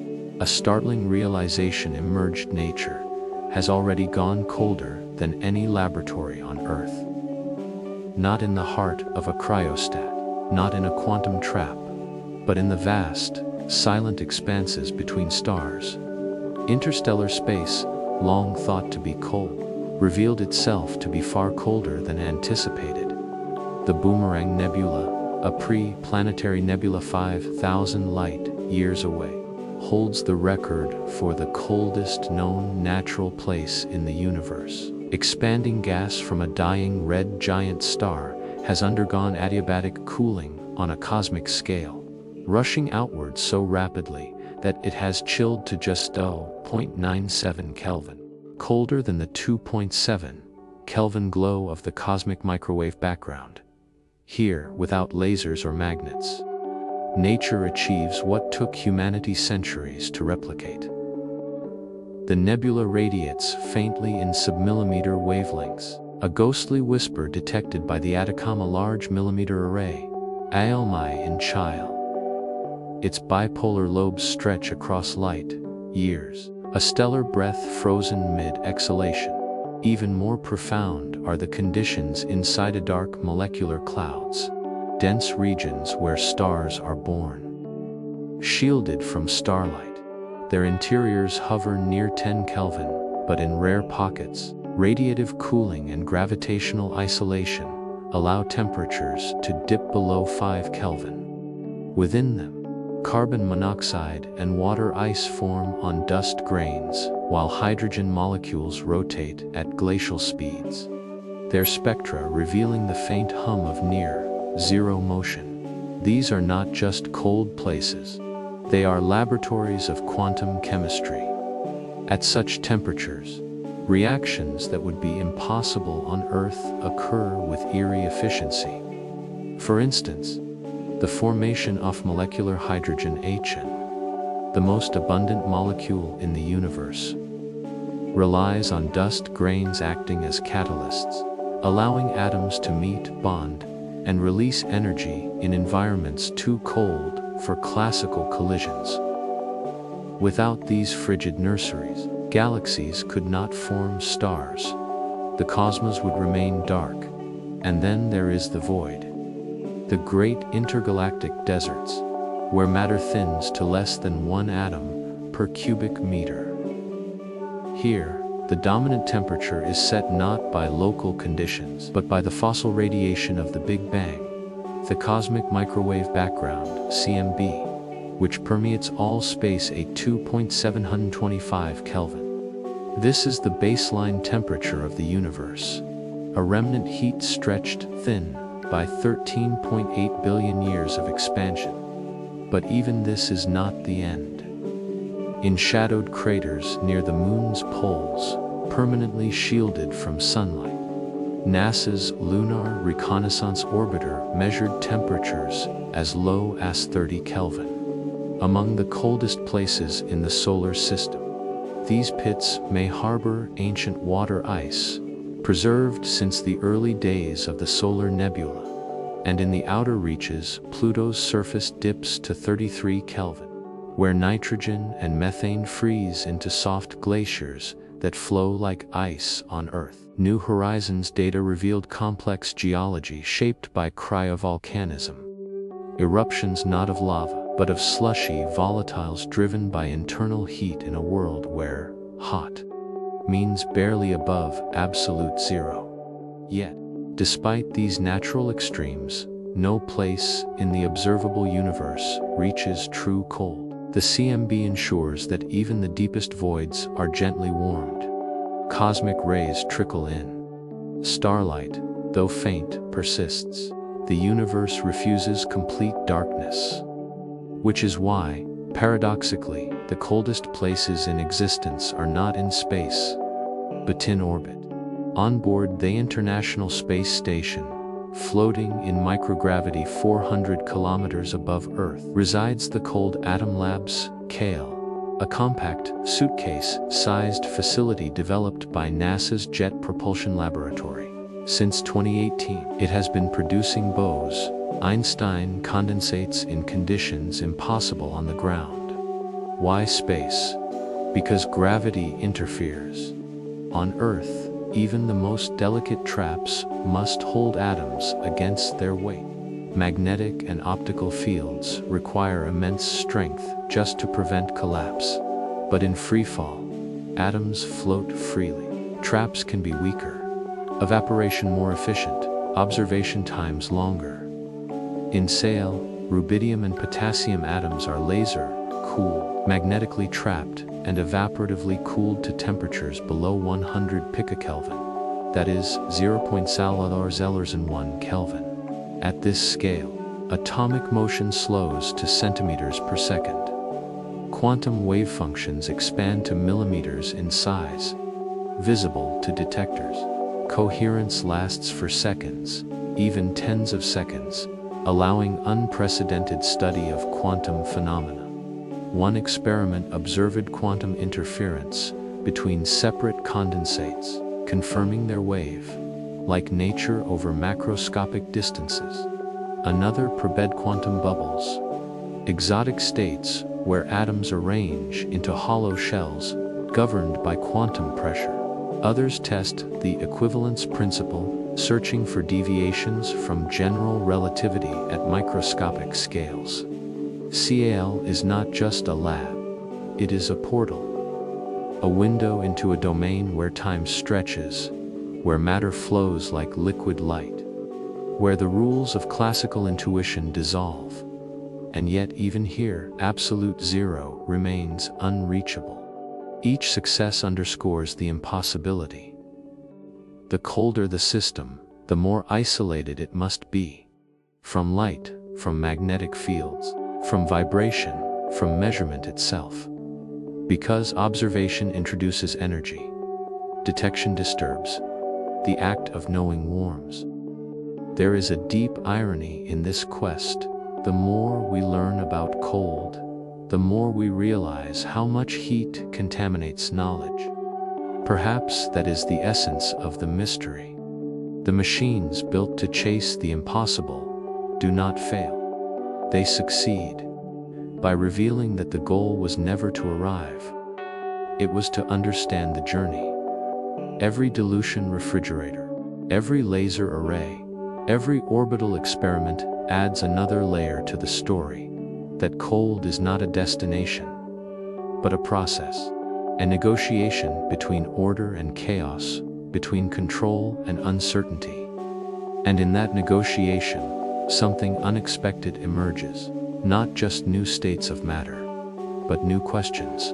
a startling realization emerged: nature has already gone colder than any laboratory on Earth. Not in the heart of a cryostat, not in a quantum trap, but in the vast, silent expanses between stars. Interstellar space, long thought to be cold, revealed itself to be far colder than anticipated. The Boomerang Nebula, a pre-planetary nebula 5,000 light-years away, holds the record for the coldest known natural place in the universe. Expanding gas from a dying red giant star has undergone adiabatic cooling on a cosmic scale, rushing outward so rapidly that it has chilled to just 0.97 Kelvin, colder than the 2.7 Kelvin glow of the cosmic microwave background. Here, without lasers or magnets, nature achieves what took humanity centuries to replicate. The nebula radiates faintly in submillimeter wavelengths, a ghostly whisper detected by the Atacama Large Millimeter Array, ALMI in Chile. Its bipolar lobes stretch across light years, a stellar breath frozen mid-exhalation. Even more profound are the conditions inside a dark molecular clouds, dense regions where stars are born. Shielded from starlight, their interiors hover near 10 Kelvin, but in rare pockets, radiative cooling and gravitational isolation allow temperatures to dip below 5 Kelvin. Within them, carbon monoxide and water ice form on dust grains, while hydrogen molecules rotate at glacial speeds, their spectra revealing the faint hum of near-zero motion. These are not just cold places. They are laboratories of quantum chemistry. At such temperatures, reactions that would be impossible on Earth occur with eerie efficiency. For instance, the formation of molecular hydrogen HN, the most abundant molecule in the universe, relies on dust grains acting as catalysts, allowing atoms to meet, bond, and release energy in environments too cold for classical collisions. Without these frigid nurseries, galaxies could not form stars. The cosmos would remain dark. And then there is the void. The great intergalactic deserts, where matter thins to less than 1 atom per cubic meter. Here, the dominant temperature is set not by local conditions, but by the fossil radiation of the Big Bang, the cosmic microwave background, CMB, which permeates all space at 2.725 Kelvin. This is the baseline temperature of the universe, a remnant heat stretched thin by 13.8 billion years of expansion. But even this is not the end. In shadowed craters near the moon's poles, permanently shielded from sunlight, NASA's Lunar Reconnaissance Orbiter measured temperatures as low as 30 Kelvin. Among the coldest places in the solar system, these pits may harbor ancient water ice, preserved since the early days of the solar nebula. And in the outer reaches, Pluto's surface dips to 33 Kelvin, where nitrogen and methane freeze into soft glaciers that flow like ice on Earth. New Horizons data revealed complex geology shaped by cryovolcanism. Eruptions not of lava, but of slushy volatiles driven by internal heat in a world where hot means barely above absolute zero. Yet, despite these natural extremes, no place in the observable universe reaches true cold. The CMB ensures that even the deepest voids are gently warmed. Cosmic rays trickle in. Starlight, though faint, persists. The universe refuses complete darkness. Which is why, paradoxically, the coldest places in existence are not in space, but in orbit. On board the International Space Station, floating in microgravity 400 kilometers above Earth, resides the Cold Atom Labs, CALE, a compact, suitcase-sized facility developed by NASA's Jet Propulsion Laboratory. Since 2018, it has been producing Bose-Einstein condensates in conditions impossible on the ground. Why space? Because gravity interferes. On Earth, even the most delicate traps must hold atoms against their weight. Magnetic and optical fields require immense strength just to prevent collapse. But in freefall, atoms float freely. Traps can be weaker, evaporation more efficient, observation times longer. In sail, rubidium and potassium atoms are laser-cooled, magnetically trapped, and evaporatively cooled to temperatures below 100 picokelvin, that is, 0.1 Kelvin. At this scale, atomic motion slows to centimeters per second. Quantum wave functions expand to millimeters in size, visible to detectors. Coherence lasts for seconds, even tens of seconds, allowing unprecedented study of quantum phenomena. One experiment observed quantum interference between separate condensates, confirming their wave, like nature over macroscopic distances. Another probed quantum bubbles, exotic states where atoms arrange into hollow shells governed by quantum pressure. Others test the equivalence principle, searching for deviations from general relativity at microscopic scales. CAL is not just a lab, it is a portal. A window into a domain where time stretches, where matter flows like liquid light, where the rules of classical intuition dissolve. And yet even here, absolute zero remains unreachable. Each success underscores the impossibility. The colder the system, the more isolated it must be. From light, from magnetic fields, from vibration, from measurement itself. Because observation introduces energy, detection disturbs, the act of knowing warms. There is a deep irony in this quest. The more we learn about cold, the more we realize how much heat contaminates knowledge. Perhaps that is the essence of the mystery. The machines built to chase the impossible do not fail. They succeed by revealing that the goal was never to arrive. It was to understand the journey. Every dilution refrigerator, every laser array, every orbital experiment adds another layer to the story, that cold is not a destination, but a process, a negotiation between order and chaos, between control and uncertainty. And in that negotiation, something unexpected emerges, not just new states of matter, but new questions.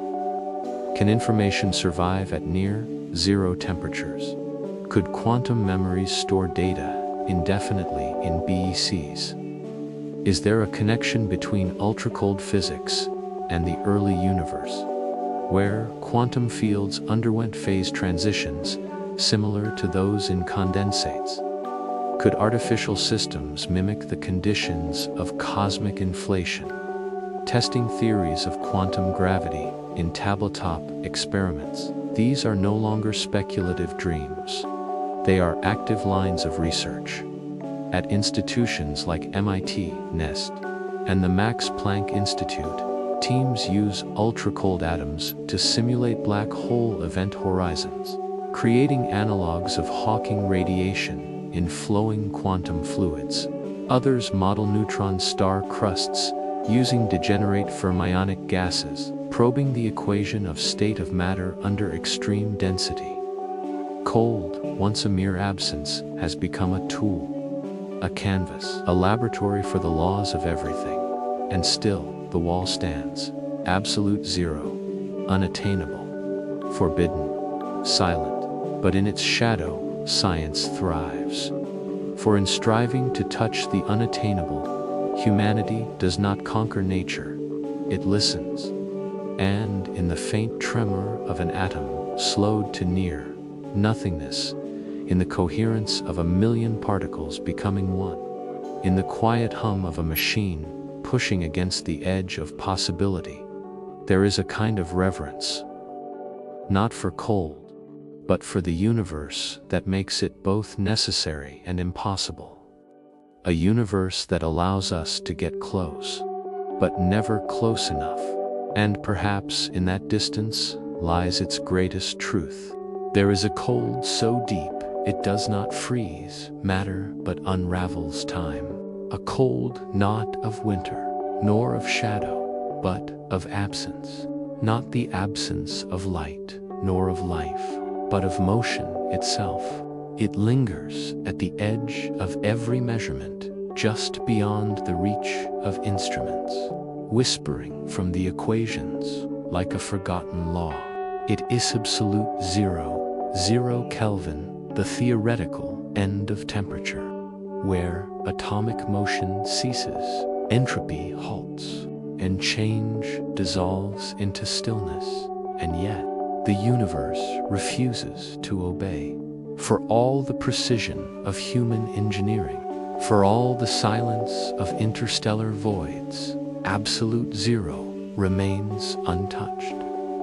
Can information survive at near zero temperatures? Could quantum memories store data indefinitely in BECs? Is there a connection between ultra-cold physics and the early universe, where quantum fields underwent phase transitions similar to those in condensates? Could artificial systems mimic the conditions of cosmic inflation, testing theories of quantum gravity in tabletop experiments? These are no longer speculative dreams. They are active lines of research. At institutions like MIT, NEST, and the Max Planck Institute, teams use ultra-cold atoms to simulate black hole event horizons, creating analogs of Hawking radiation in flowing quantum fluids. Others model neutron star crusts using degenerate fermionic gases, probing the equation of state of matter under extreme density. Cold, once a mere absence, has become a tool, a canvas, a laboratory for the laws of everything. And still, the wall stands, absolute zero, unattainable, forbidden, silent. But in its shadow, science thrives. For in striving to touch the unattainable, humanity does not conquer nature, it listens. And in the faint tremor of an atom slowed to near nothingness, in the coherence of a million particles becoming one, in the quiet hum of a machine pushing against the edge of possibility, there is a kind of reverence, not for cold, but for the universe that makes it both necessary and impossible. A universe that allows us to get close, but never close enough. And perhaps in that distance lies its greatest truth. There is a cold so deep it does not freeze matter but unravels time. A cold not of winter, nor of shadow, but of absence. Not the absence of light, nor of life, but of motion itself. It lingers at the edge of every measurement, just beyond the reach of instruments, whispering from the equations like a forgotten law. It is absolute zero, 0 Kelvin, the theoretical end of temperature, where atomic motion ceases, entropy halts, and change dissolves into stillness. And yet, the universe refuses to obey. For all the precision of human engineering, for all the silence of interstellar voids, absolute zero remains untouched.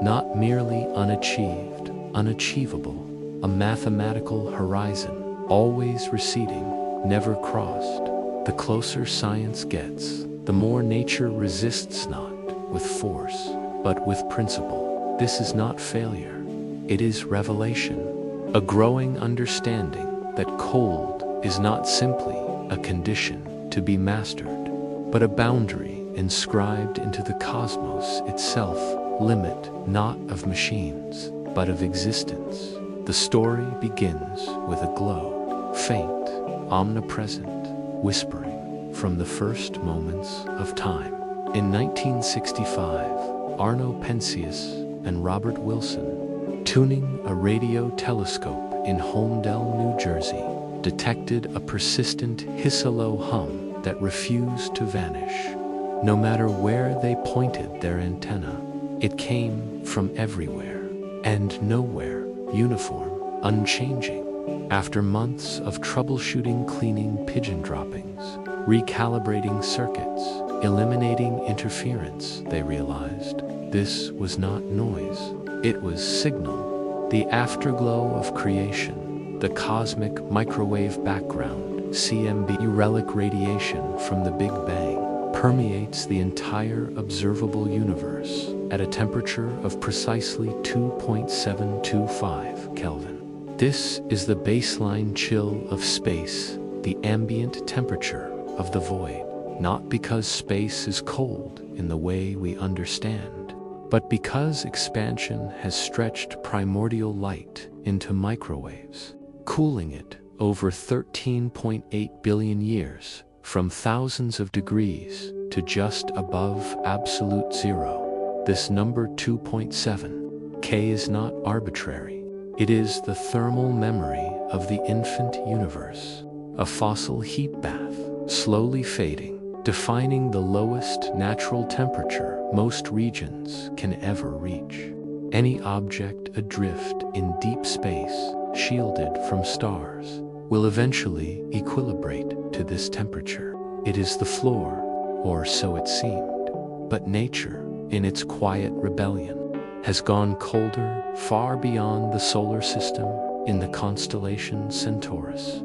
Not merely unachieved, unachievable, a mathematical horizon, always receding, never crossed. The closer science gets, the more nature resists not with force, but with principle. This is not failure, it is revelation, a growing understanding that cold is not simply a condition to be mastered, but a boundary inscribed into the cosmos itself, limit not of machines, but of existence. The story begins with a glow, faint, omnipresent, whispering from the first moments of time. In 1965, Arno Penzias and Robert Wilson, tuning a radio telescope in Holmdel, New Jersey, detected a persistent hiss-a-low hum that refused to vanish. No matter where they pointed their antenna, it came from everywhere and nowhere, uniform, unchanging. After months of troubleshooting, cleaning pigeon droppings, recalibrating circuits, eliminating interference, they realized this was not noise, it was signal, the afterglow of creation, the cosmic microwave background, CMB relic radiation from the Big Bang, permeates the entire observable universe at a temperature of precisely 2.725 Kelvin. This is the baseline chill of space, the ambient temperature of the void, not because space is cold in the way we understand, but because expansion has stretched primordial light into microwaves, cooling it over 13.8 billion years, from thousands of degrees to just above absolute zero. This number 2.7 K is not arbitrary. It is the thermal memory of the infant universe, a fossil heat bath, slowly fading, defining the lowest natural temperature most regions can ever reach. Any object adrift in deep space, shielded from stars, will eventually equilibrate to this temperature. It is the floor, or so it seemed. But nature, in its quiet rebellion, has gone colder far beyond the solar system. In the constellation Centaurus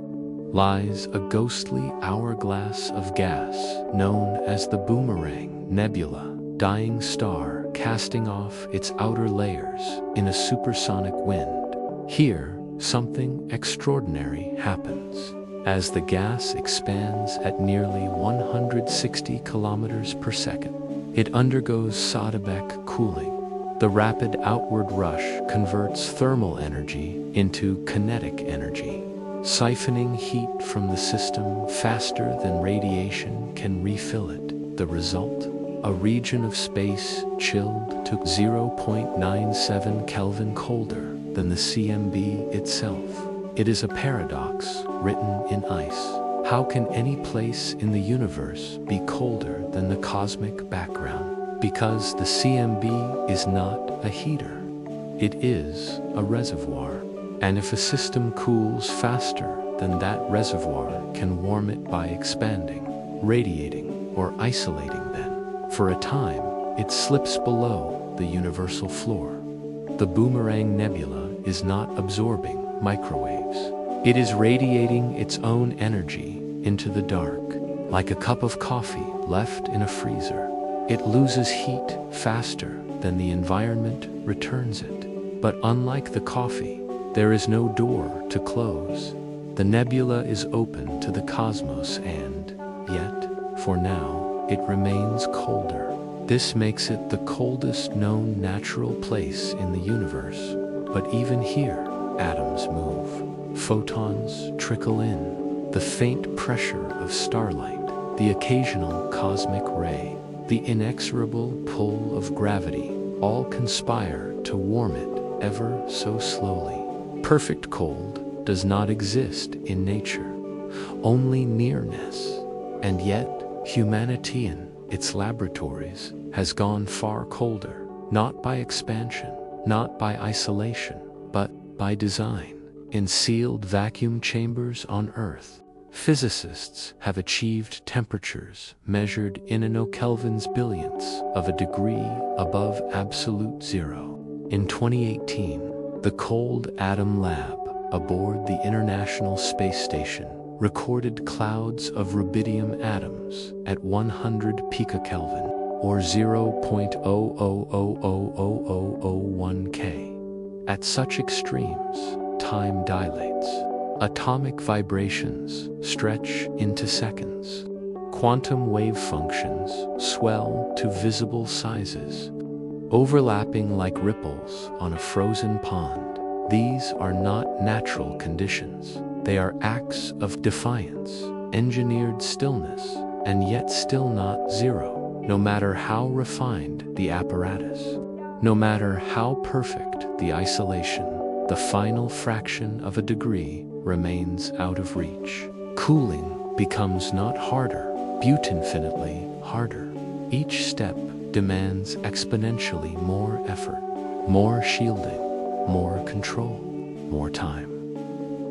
lies a ghostly hourglass of gas known as the Boomerang Nebula, dying star casting off its outer layers in a supersonic wind. Here, something extraordinary happens. As the gas expands at nearly 160 kilometers per second, it undergoes Sodebeck cooling. The rapid outward rush converts thermal energy into kinetic energy, siphoning heat from the system faster than radiation can refill it. The result? A region of space chilled to 0.97 Kelvin colder than the CMB itself. It is a paradox written in ice. How can any place in the universe be colder than the cosmic background? Because the CMB is not a heater. It is a reservoir. And if a system cools faster than that reservoir can warm it by expanding, radiating, or isolating, then, for a time, it slips below the universal floor. The Boomerang Nebula is not absorbing microwaves. It is radiating its own energy into the dark, like a cup of coffee left in a freezer. It loses heat faster than the environment returns it. But unlike the coffee, there is no door to close. The nebula is open to the cosmos and, yet, for now, it remains colder. This makes it the coldest known natural place in the universe. But even here, atoms move. Photons trickle in. The faint pressure of starlight, the occasional cosmic ray, the inexorable pull of gravity, all conspire to warm it ever so slowly. Perfect cold does not exist in nature, only nearness. And yet, humanity in its laboratories has gone far colder, not by expansion, not by isolation, but by design. In sealed vacuum chambers on Earth, physicists have achieved temperatures measured in nanokelvins billionths of a degree above absolute zero. In 2018, the Cold Atom Lab aboard the International Space Station recorded clouds of rubidium atoms at 100 picokelvin, or 0.00000001 K. At such extremes, time dilates. Atomic vibrations stretch into seconds. Quantum wave functions swell to visible sizes, overlapping like ripples on a frozen pond. These are not natural conditions. They are acts of defiance, engineered stillness, and yet still not zero. No matter how refined the apparatus, no matter how perfect the isolation, the final fraction of a degree remains out of reach. Cooling becomes not harder, but infinitely harder. Each step demands exponentially more effort, more shielding, more control, more time.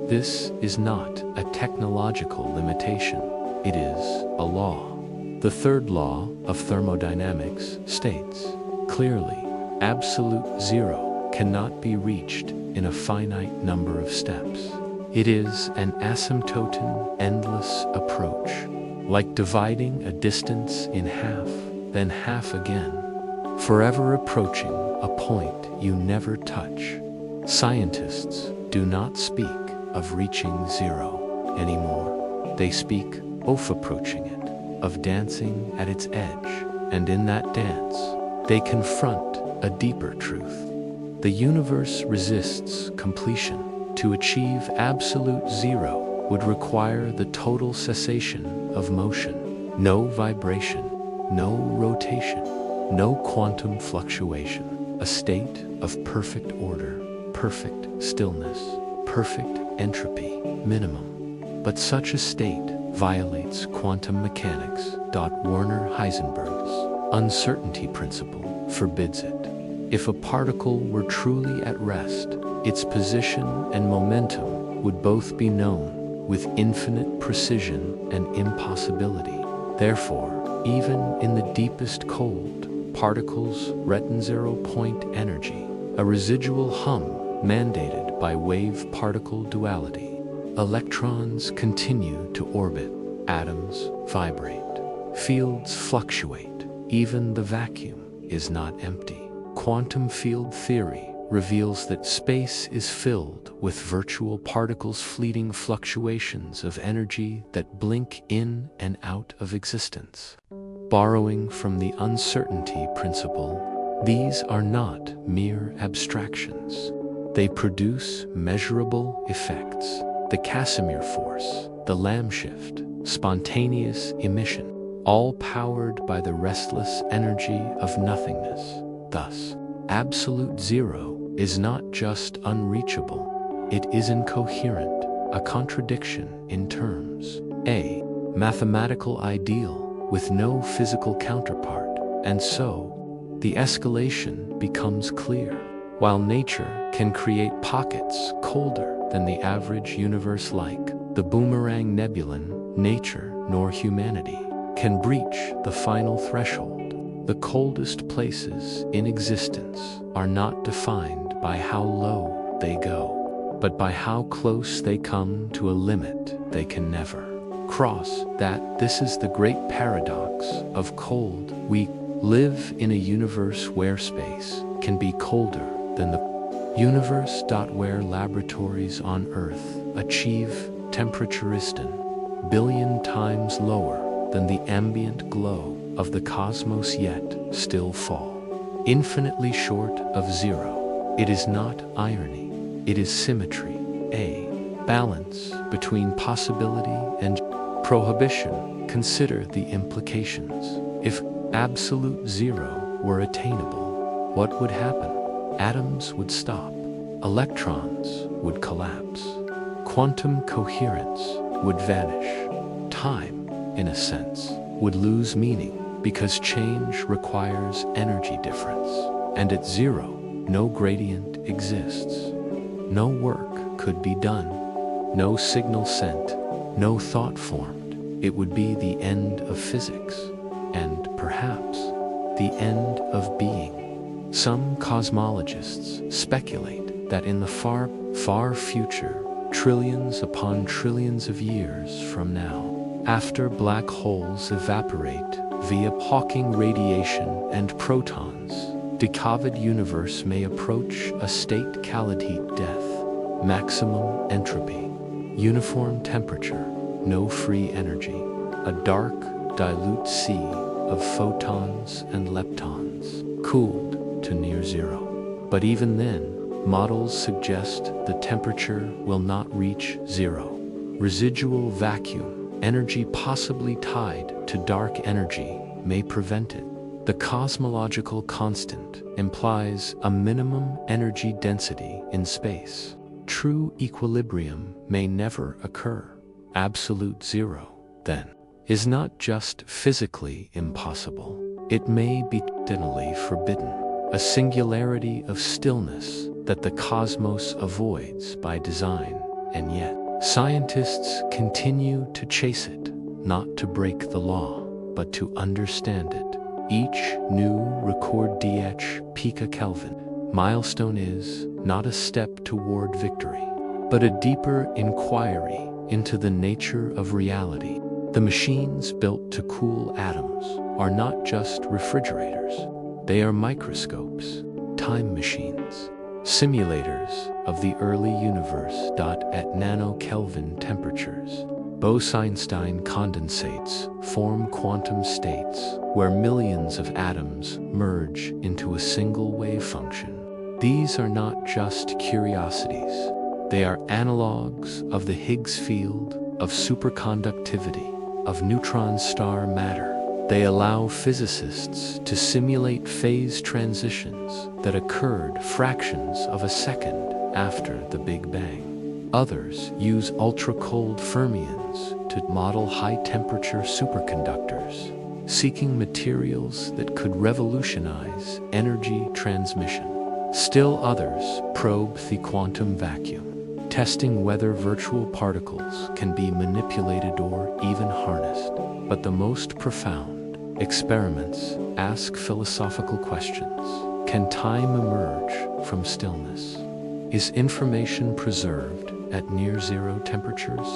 This is not a technological limitation. It is a law. The third law of thermodynamics states clearly, absolute zero cannot be reached in a finite number of steps. It is an asymptotan, endless approach, like dividing a distance in half, then half again, forever approaching a point you never touch. Scientists do not speak of reaching zero anymore. They speak of approaching it, of dancing at its edge, and in that dance, they confront a deeper truth. The universe resists completion. To achieve absolute zero would require the total cessation of motion. No vibration, no rotation, no quantum fluctuation. A state of perfect order, perfect stillness, perfect entropy, minimum. But such a state violates quantum mechanics. Werner Heisenberg's uncertainty principle forbids it. If a particle were truly at rest, its position and momentum would both be known with infinite precision and impossibility. Therefore, even in the deepest cold, particles retain zero-point energy, a residual hum mandated by wave-particle duality. Electrons continue to orbit, atoms vibrate, fields fluctuate, even the vacuum is not empty. Quantum field theory reveals that space is filled with virtual particles, fleeting fluctuations of energy that blink in and out of existence. Borrowing from the uncertainty principle, these are not mere abstractions. They produce measurable effects. The Casimir force, the Lamb shift, spontaneous emission, all powered by the restless energy of nothingness. Thus, absolute zero is not just unreachable, it is incoherent, a contradiction in terms, a mathematical ideal with no physical counterpart, and so the escalation becomes clear. While nature can create pockets colder than the average universe, like the Boomerang Nebula, nature nor humanity can breach the final threshold. The coldest places in existence are not defined by how low they go, but by how close they come to a limit they can never cross. This is the great paradox of cold. We live in a universe where space can be colder than the universe. Where laboratories on Earth achieve temperatures billion times lower than the ambient glow of the cosmos, yet still fall infinitely short of zero. It is not irony, it is symmetry, a balance between possibility and prohibition. Consider the implications. If absolute zero were attainable, what would happen? Atoms would stop, electrons would collapse, quantum coherence would vanish. Time, in a sense, would lose meaning, because change requires energy difference, and at zero, no gradient exists. No work could be done, no signal sent, no thought formed. It would be the end of physics, and perhaps the end of being. Some cosmologists speculate that in the far, far future, trillions upon trillions of years from now, after black holes evaporate via Hawking radiation and protons, the COVID universe may approach a state called heat death, maximum entropy, uniform temperature, no free energy, a dark, dilute sea of photons and leptons, cooled to near zero. But even then, models suggest the temperature will not reach zero. Residual vacuum, energy possibly tied to dark energy, may prevent it. The cosmological constant implies a minimum energy density in space. True equilibrium may never occur. Absolute zero, then, is not just physically impossible. It may be eternally forbidden. A singularity of stillness that the cosmos avoids by design, and yet scientists continue to chase it, not to break the law, but to understand it. Each new record picokelvin milestone is not a step toward victory, but a deeper inquiry into the nature of reality. The machines built to cool atoms are not just refrigerators. They are microscopes, time machines, simulators of the early universe. At nano-Kelvin temperatures, Bose-Einstein condensates form quantum states where millions of atoms merge into a single wave function. These are not just curiosities. They are analogs of the Higgs field, of superconductivity, of neutron star matter. They allow physicists to simulate phase transitions that occurred fractions of a second after the Big Bang. Others use ultra-cold fermions to model high-temperature superconductors, seeking materials that could revolutionize energy transmission. Still others probe the quantum vacuum, testing whether virtual particles can be manipulated or even harnessed. But the most profound experiments ask philosophical questions. Can time emerge from stillness? Is information preserved at near zero temperatures?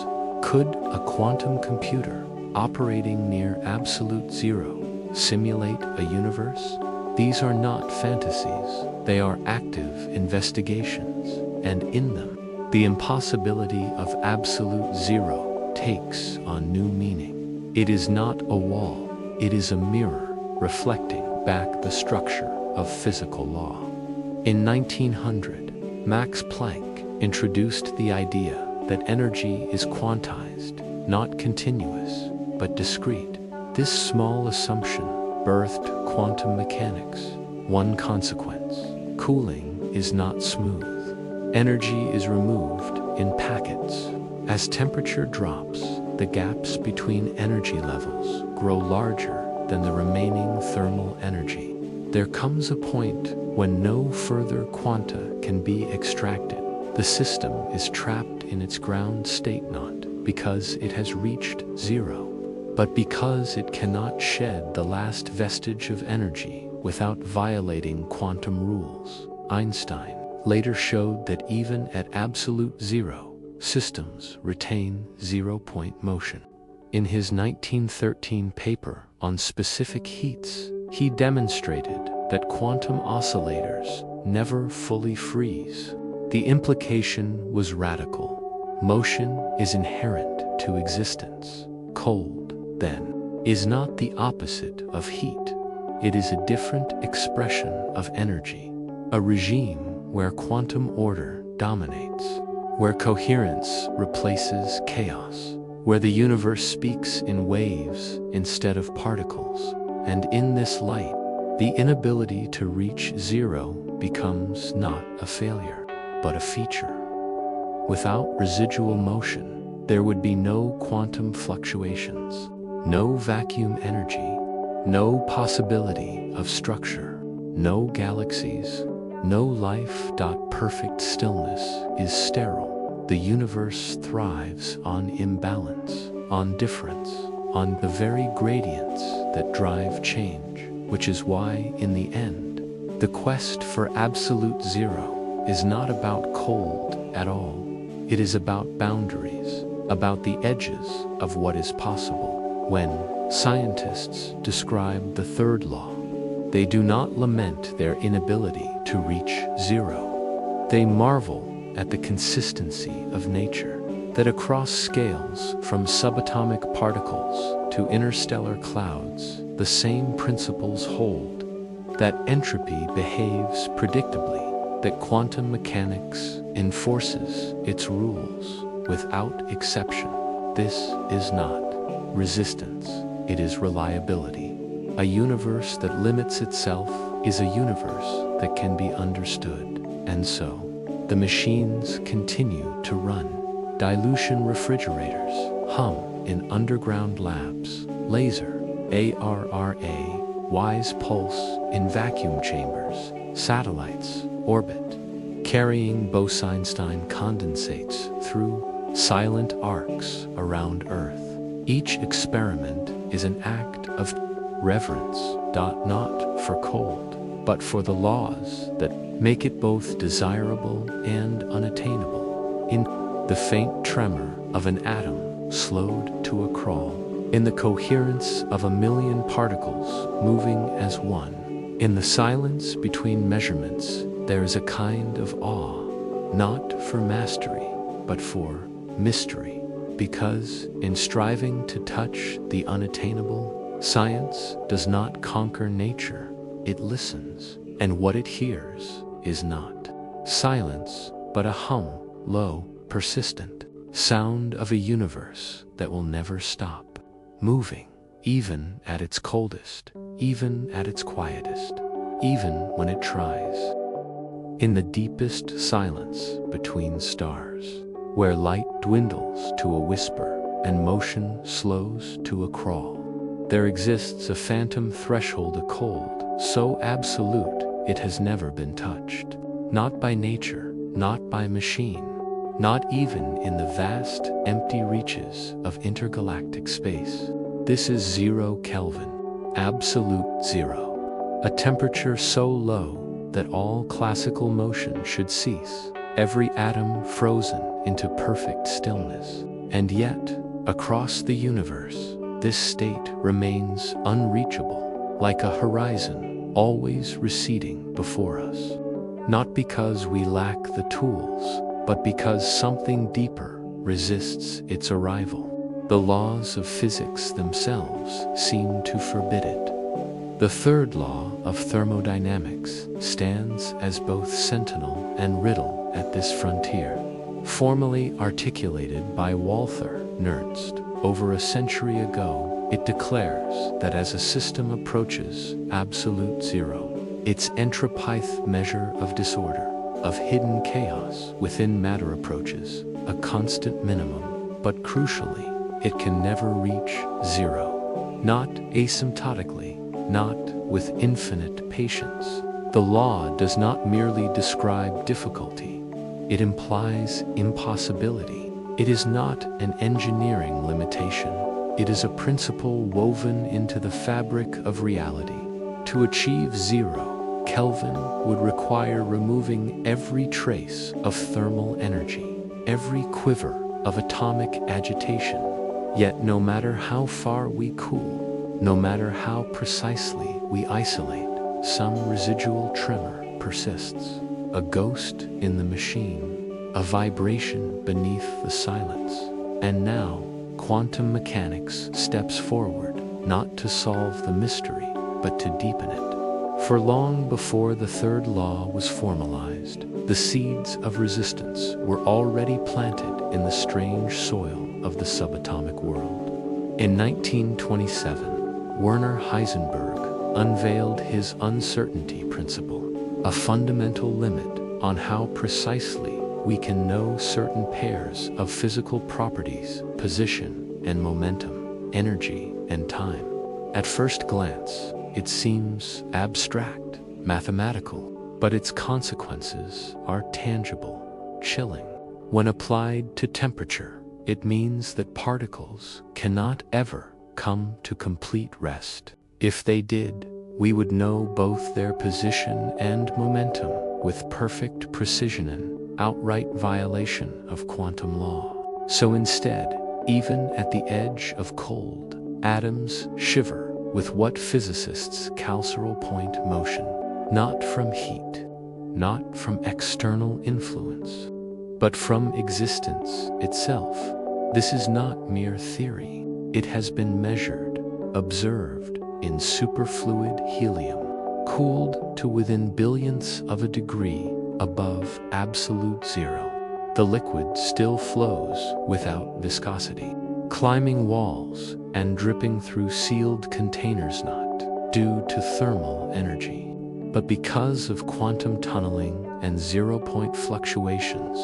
Could a quantum computer operating near absolute zero simulate a universe? These are not fantasies, they are active investigations, and in them, the impossibility of absolute zero takes on new meaning. It is not a wall. It is a mirror reflecting back the structure of physical law. In 1900, Max Planck introduced the idea that energy is quantized, not continuous, but discrete. This small assumption birthed quantum mechanics. One consequence: cooling is not smooth. Energy is removed in packets. As temperature drops, the gaps between energy levels grow larger than the remaining thermal energy. There comes a point when no further quanta can be extracted. The system is trapped in its ground state not because it has reached zero, but because it cannot shed the last vestige of energy without violating quantum rules. Einstein later showed that even at absolute zero, systems retain zero-point motion. In his 1913 paper on specific heats, he demonstrated that quantum oscillators never fully freeze. The implication was radical. Motion is inherent to existence. Cold, then, is not the opposite of heat. It is a different expression of energy, a regime where quantum order dominates, where coherence replaces chaos, where the universe speaks in waves instead of particles. And in this light, the inability to reach zero becomes not a failure, but a feature. Without residual motion, there would be no quantum fluctuations, no vacuum energy, no possibility of structure, no galaxies, no life. Perfect stillness is sterile. The universe thrives on imbalance, on difference, on the very gradients that drive change, which is why, in the end, the quest for absolute zero is not about cold at all. It is about boundaries, about the edges of what is possible. When scientists describe the third law, they do not lament their inability to reach zero. They marvel at the consistency of nature, that across scales from subatomic particles to interstellar clouds, the same principles hold, that entropy behaves predictably, that quantum mechanics enforces its rules without exception. This is not resistance, it is reliability. A universe that limits itself is a universe that can be understood. And so, the machines continue to run. Dilution refrigerators hum in underground labs. Laser, ARRA, wise pulse in vacuum chambers. Satellites orbit, carrying Bose-Einstein condensates through silent arcs around Earth. Each experiment is an act of reverence, not for cold, but for the laws that make it both desirable and unattainable. In the faint tremor of an atom slowed to a crawl, in the coherence of a million particles moving as one, in the silence between measurements, there is a kind of awe, not for mastery, but for mystery, because in striving to touch the unattainable, science does not conquer nature, it listens, and what it hears is not silence, but a hum, low, persistent, sound of a universe that will never stop moving, even at its coldest, even at its quietest, even when it tries. In the deepest silence between stars, where light dwindles to a whisper and motion slows to a crawl, there exists a phantom threshold, a cold, so absolute it has never been touched. Not by nature, not by machine, not even in the vast, empty reaches of intergalactic space. This is 0 Kelvin, absolute zero. A temperature so low that all classical motion should cease, every atom frozen into perfect stillness. And yet, across the universe, this state remains unreachable, like a horizon always receding before us. Not because we lack the tools, but because something deeper resists its arrival. The laws of physics themselves seem to forbid it. The third law of thermodynamics stands as both sentinel and riddle at this frontier. Formally articulated by Walther Nernst over a century ago, it declares that as a system approaches absolute zero, its entropyth measure of disorder, of hidden chaos within matter approaches a constant minimum, but crucially, it can never reach zero. Not asymptotically, not with infinite patience. The law does not merely describe difficulty. It implies impossibility. It is not an engineering limitation. It is a principle woven into the fabric of reality. To achieve 0 Kelvin would require removing every trace of thermal energy, every quiver of atomic agitation. Yet no matter how far we cool, no matter how precisely we isolate, some residual tremor persists. A ghost in the machine, a vibration beneath the silence. And now, quantum mechanics steps forward, not to solve the mystery, but to deepen it. For long before the third law was formalized, the seeds of resistance were already planted in the strange soil of the subatomic world. In 1927, Werner Heisenberg unveiled his uncertainty principle, a fundamental limit on how precisely we can know certain pairs of physical properties, position and momentum, energy and time. At first glance, it seems abstract, mathematical, but its consequences are tangible, chilling. When applied to temperature, it means that particles cannot ever come to complete rest. If they did, we would know both their position and momentum with perfect precision, an outright violation of quantum law. So instead, even at the edge of cold, atoms shiver with what physicists call zero-point motion, not from heat, not from external influence, but from existence itself. This is not mere theory. It has been measured, observed in superfluid helium, cooled to within billionths of a degree above absolute zero. The liquid still flows without viscosity, climbing walls and dripping through sealed containers, not due to thermal energy, but because of quantum tunneling and zero-point fluctuations.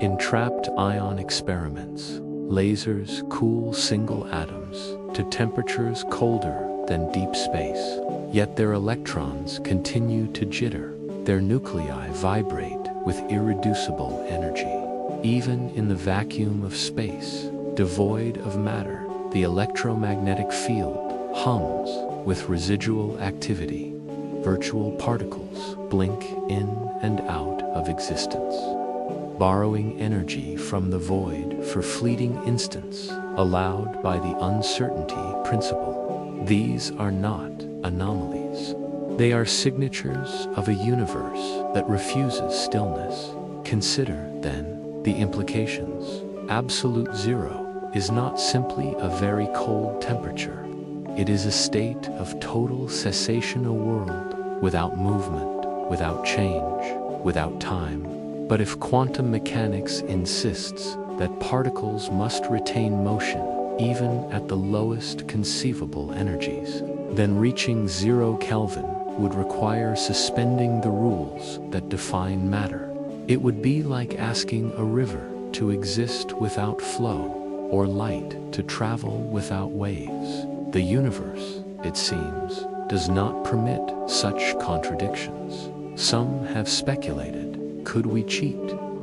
In trapped ion experiments, lasers cool single atoms to temperatures colder than deep space, yet their electrons continue to jitter, their nuclei vibrate with irreducible energy. Even in the vacuum of space, devoid of matter, the electromagnetic field hums with residual activity. Virtual particles blink in and out of existence, borrowing energy from the void for fleeting instants allowed by the uncertainty principle. These are not anomalies. They are signatures of a universe that refuses stillness. Consider, then, the implications. Absolute zero is not simply a very cold temperature. It is a state of total cessation, a world without movement, without change, without time. But if quantum mechanics insists that particles must retain motion even at the lowest conceivable energies, then reaching 0 Kelvin would require suspending the rules that define matter. It would be like asking a river to exist without flow, or light to travel without waves. The universe, it seems, does not permit such contradictions. Some have speculated, could we cheat?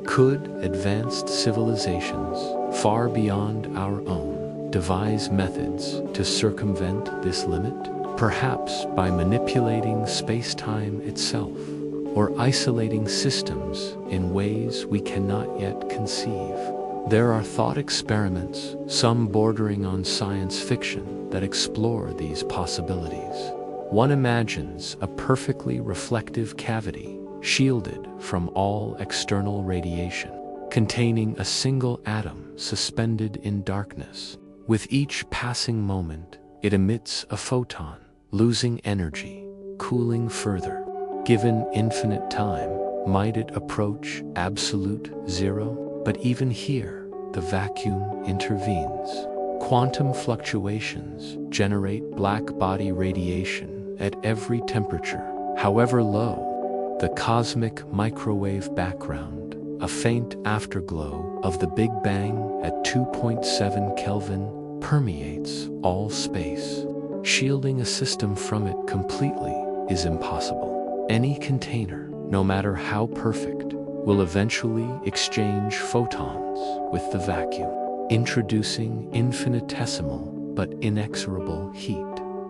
Could advanced civilizations, far beyond our own, devise methods to circumvent this limit? Perhaps by manipulating space-time itself, or isolating systems in ways we cannot yet conceive. There are thought experiments, some bordering on science fiction, that explore these possibilities. One imagines a perfectly reflective cavity, shielded from all external radiation, containing a single atom suspended in darkness. With each passing moment, it emits a photon, losing energy, cooling further. Given infinite time, might it approach absolute zero? But even here, the vacuum intervenes. Quantum fluctuations generate black body radiation at every temperature, however low. The cosmic microwave background, a faint afterglow of the Big Bang at 2.7 Kelvin, permeates all space. Shielding a system from it completely is impossible. Any container, no matter how perfect, will eventually exchange photons with the vacuum, introducing infinitesimal but inexorable heat.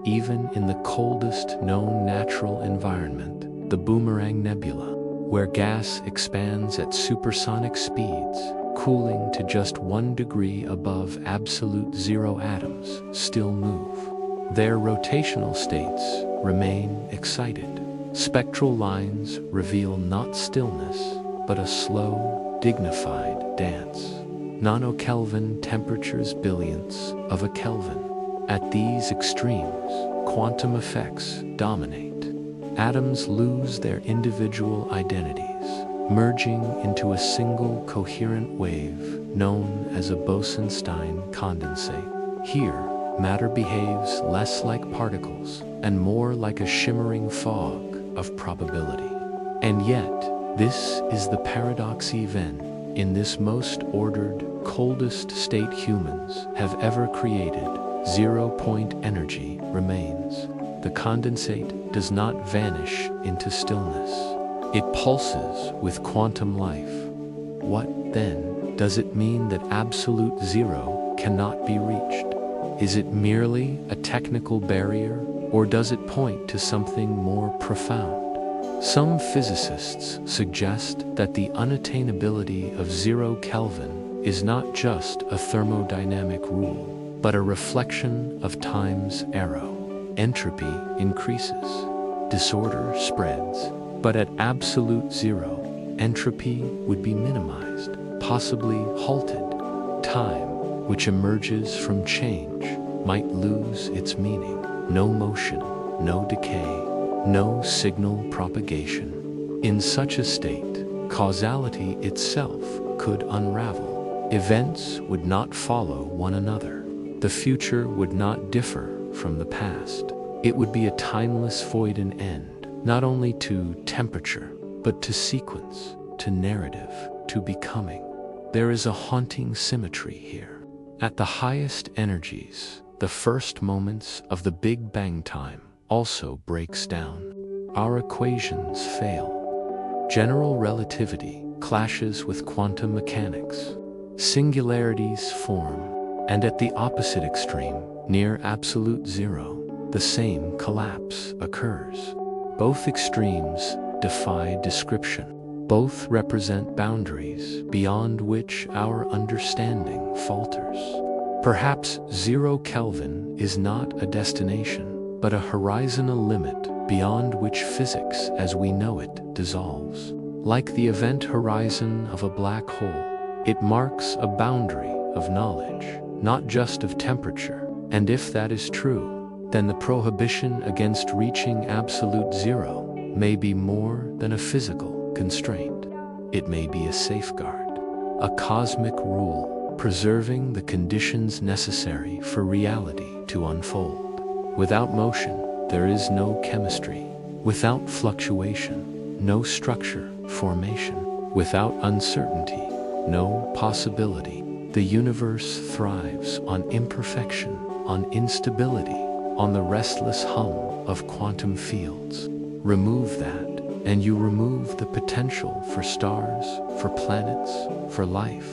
Even in the coldest known natural environment, the Boomerang Nebula, where gas expands at supersonic speeds, cooling to just 1 degree above absolute zero, atoms still move. Their rotational states remain excited. Spectral lines reveal not stillness, but a slow, dignified dance. Nanokelvin temperatures, billionths of a Kelvin. At these extremes, quantum effects dominate. Atoms lose their individual identities, merging into a single coherent wave known as a Bose-Einstein condensate. Here, matter behaves less like particles and more like a shimmering fog of probability. And yet, this is the paradox. Even in this most ordered, coldest state humans have ever created, zero-point energy remains. The condensate does not vanish into stillness. It pulses with quantum life. What, then, does it mean that absolute zero cannot be reached? Is it merely a technical barrier, or does it point to something more profound? Some physicists suggest that the unattainability of 0 Kelvin is not just a thermodynamic rule, but a reflection of time's arrow. Entropy increases, disorder spreads, but at absolute zero, entropy would be minimized, possibly halted. Time, which emerges from change, might lose its meaning. No motion, no decay, no signal propagation. In such a state, causality itself could unravel. Events would not follow one another. The future would not differ from the past. It would be a timeless void, an end, not only to temperature, but to sequence, to narrative, to becoming. There is a haunting symmetry here. At the highest energies, the first moments of the Big Bang time also breaks down. Our equations fail. General relativity clashes with quantum mechanics. Singularities form, and at the opposite extreme, near absolute zero, the same collapse occurs. Both extremes defy description. Both represent boundaries beyond which our understanding falters. Perhaps 0 Kelvin is not a destination, but a horizontal limit beyond which physics as we know it dissolves. Like the event horizon of a black hole, it marks a boundary of knowledge, not just of temperature. And if that is true, then the prohibition against reaching absolute zero may be more than a physical constraint. It may be a safeguard, a cosmic rule, preserving the conditions necessary for reality to unfold. Without motion, there is no chemistry. Without fluctuation, no structure formation. Without uncertainty, no possibility. The universe thrives on imperfection, on instability, on the restless hum of quantum fields. Remove that, and you remove the potential for stars, for planets, for life.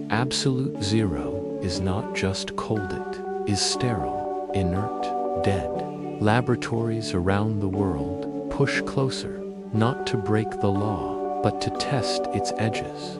Absolute zero is not just cold, it is sterile, inert, dead. Laboratories around the world push closer, not to break the law, but to test its edges.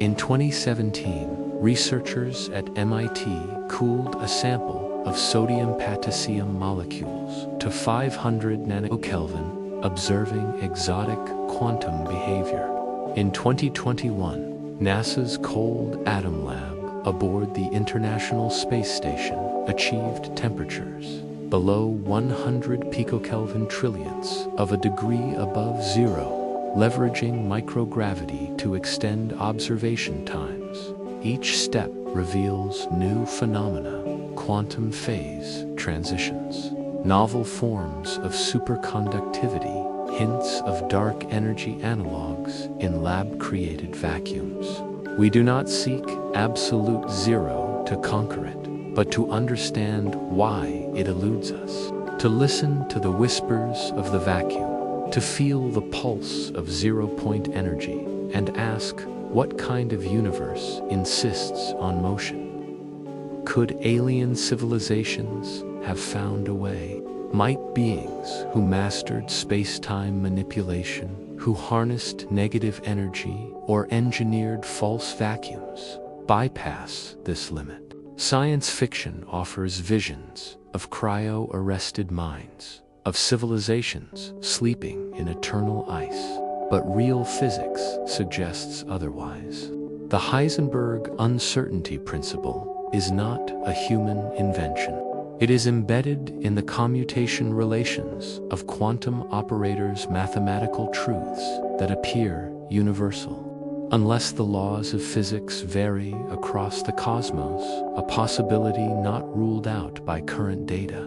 In 2017, researchers at MIT cooled a sample of sodium potassium molecules to 500 nanokelvin, observing exotic quantum behavior. In 2021, NASA's Cold Atom Lab aboard the International Space Station achieved temperatures below 100 picokelvin, trillionths of a degree above zero, leveraging microgravity to extend observation times. Each step reveals new phenomena, quantum phase transitions, novel forms of superconductivity, hints of dark energy analogs in lab-created vacuums. We do not seek absolute zero to conquer it. but to understand why it eludes us, to listen to the whispers of the vacuum, to feel the pulse of zero-point energy, and ask, what kind of universe insists on motion? Could alien civilizations have found a way? Might beings who mastered space-time manipulation, who harnessed negative energy or engineered false vacuums, bypass this limit? Science fiction offers visions of cryo-arrested minds, of civilizations sleeping in eternal ice, but real physics suggests otherwise. The Heisenberg uncertainty principle is not a human invention. It is embedded in the commutation relations of quantum operators' mathematical truths that appear universal. Unless the laws of physics vary across the cosmos, a possibility not ruled out by current data.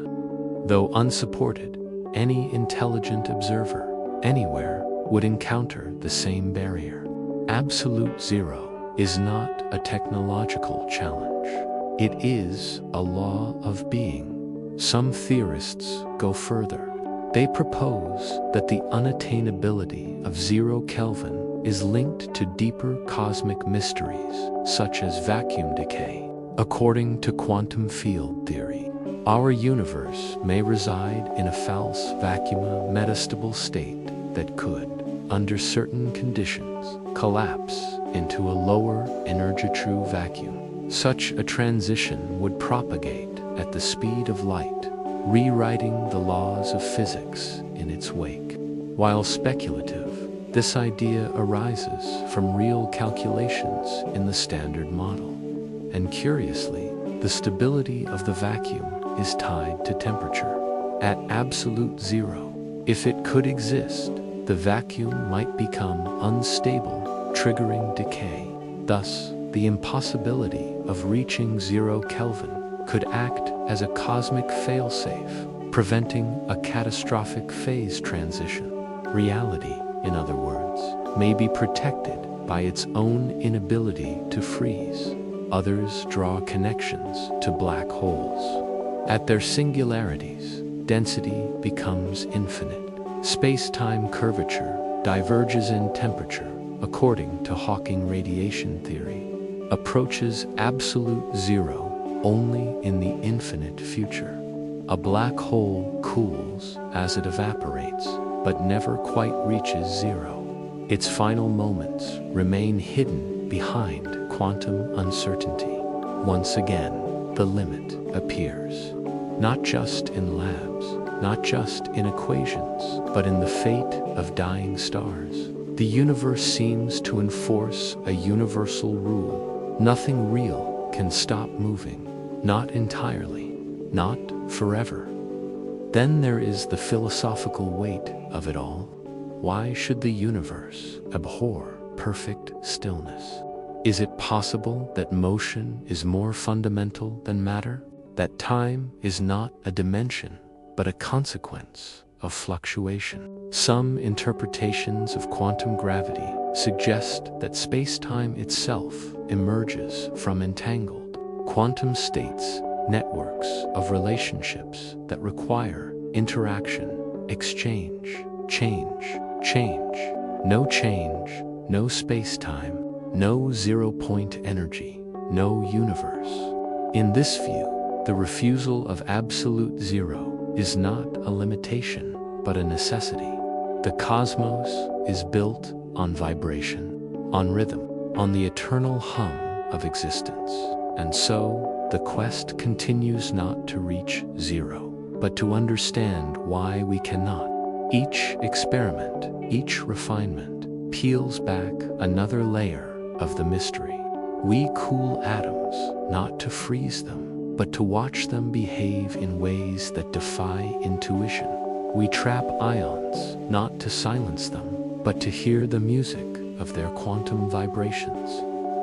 Though unsupported, any intelligent observer, anywhere, would encounter the same barrier. Absolute zero is not a technological challenge. It is a law of being. Some theorists go further. They propose that the unattainability of 0 Kelvin is linked to deeper cosmic mysteries, such as vacuum decay. According to quantum field theory, our universe may reside in a false vacuum metastable state that could, under certain conditions, collapse into a lower energy-true vacuum. Such a transition would propagate at the speed of light, rewriting the laws of physics in its wake. While speculative, this idea arises from real calculations in the Standard Model. And curiously, the stability of the vacuum is tied to temperature. At absolute zero, if it could exist, the vacuum might become unstable, triggering decay. Thus, the impossibility of reaching 0 Kelvin could act as a cosmic failsafe, preventing a catastrophic phase transition. Reality, in other words, may be protected by its own inability to freeze. Others draw connections to black holes. At their singularities, density becomes infinite. Space-time curvature diverges in temperature, according to Hawking radiation theory, approaches absolute zero only in the infinite future. A black hole cools as it evaporates, but never quite reaches zero. Its final moments remain hidden behind quantum uncertainty. Once again, the limit appears. Not just in labs, not just in equations, but in the fate of dying stars. The universe seems to enforce a universal rule. Nothing real can stop moving. Not entirely. Not forever. Then there is the philosophical weight of it all. Why should the universe abhor perfect stillness? Is it possible that motion is more fundamental than matter? That time is not a dimension, but a consequence of fluctuation? Some interpretations of quantum gravity suggest that space-time itself emerges from entangled quantum states, networks of relationships that require interaction, exchange, change. No change, no space-time, no zero-point energy, no universe. In this view, the refusal of absolute zero is not a limitation, but a necessity. The cosmos is built on vibration, on rhythm, on the eternal hum of existence. And so, the quest continues not to reach zero, but to understand why we cannot. Each experiment, each refinement, peels back another layer of the mystery. We cool atoms not to freeze them, but to watch them behave in ways that defy intuition. We trap ions not to silence them, but to hear the music of their quantum vibrations.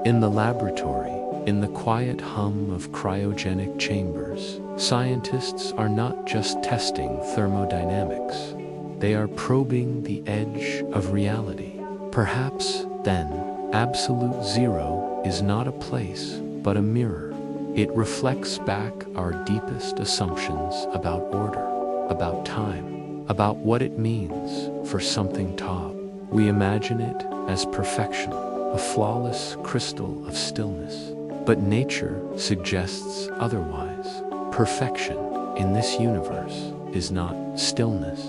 In the laboratory, in the quiet hum of cryogenic chambers, scientists are not just testing thermodynamics. They are probing the edge of reality. Perhaps, then, absolute zero is not a place, but a mirror. It reflects back our deepest assumptions about order, about time, about what it means for something top. We imagine it as perfection, a flawless crystal of stillness. But nature suggests otherwise. Perfection in this universe is not stillness.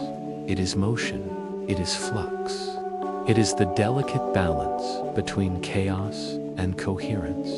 It is motion. It is flux. It is the delicate balance between chaos and coherence,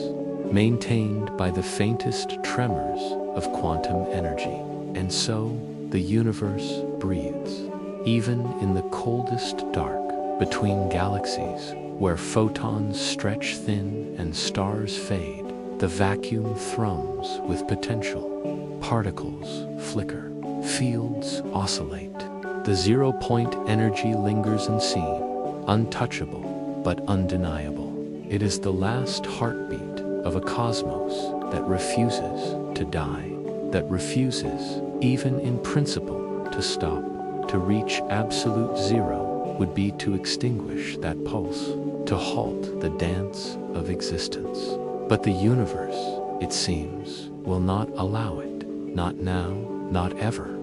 maintained by the faintest tremors of quantum energy. And so, the universe breathes, even in the coldest dark between galaxies, where photons stretch thin and stars fade. The vacuum thrums with potential. Particles flicker. Fields oscillate. The zero-point energy lingers unseen, untouchable but undeniable. It is the last heartbeat of a cosmos that refuses to die, that refuses, even in principle, to stop. To reach absolute zero would be to extinguish that pulse, to halt the dance of existence. But the universe, it seems, will not allow it. Not now, not ever.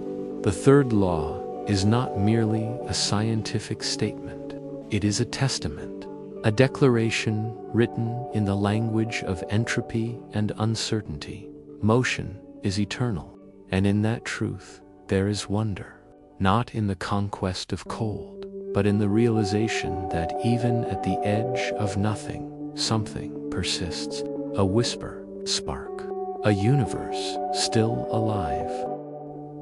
The third law is not merely a scientific statement. It is a testament, a declaration written in the language of entropy and uncertainty. Motion is eternal, and in that truth there is wonder, not in the conquest of cold, but in the realization that even at the edge of nothing, something persists, a whisper, spark, a universe still alive.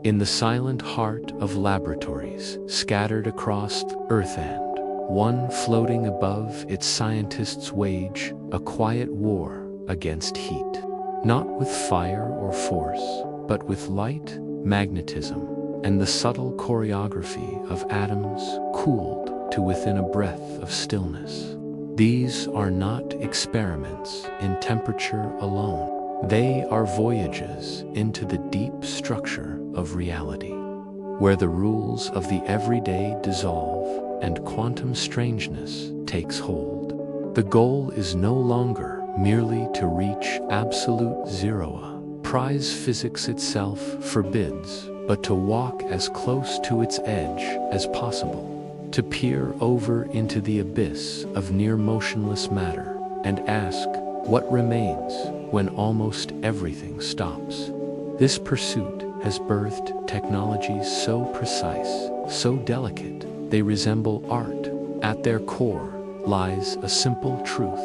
In the silent heart of laboratories scattered across Earth, and one floating above its scientists wage a quiet war against heat, not with fire or force, but with light, magnetism, and the subtle choreography of atoms cooled to within a breath of stillness. These are not experiments in temperature alone. They are voyages into the deep structure of reality, where the rules of the everyday dissolve and quantum strangeness takes hold. The goal is no longer merely to reach absolute zero, a prize physics itself forbids, but to walk as close to its edge as possible, to peer over into the abyss of near motionless matter and ask what remains when almost everything stops. This pursuit has birthed technologies so precise, so delicate, they resemble art. At their core lies a simple truth.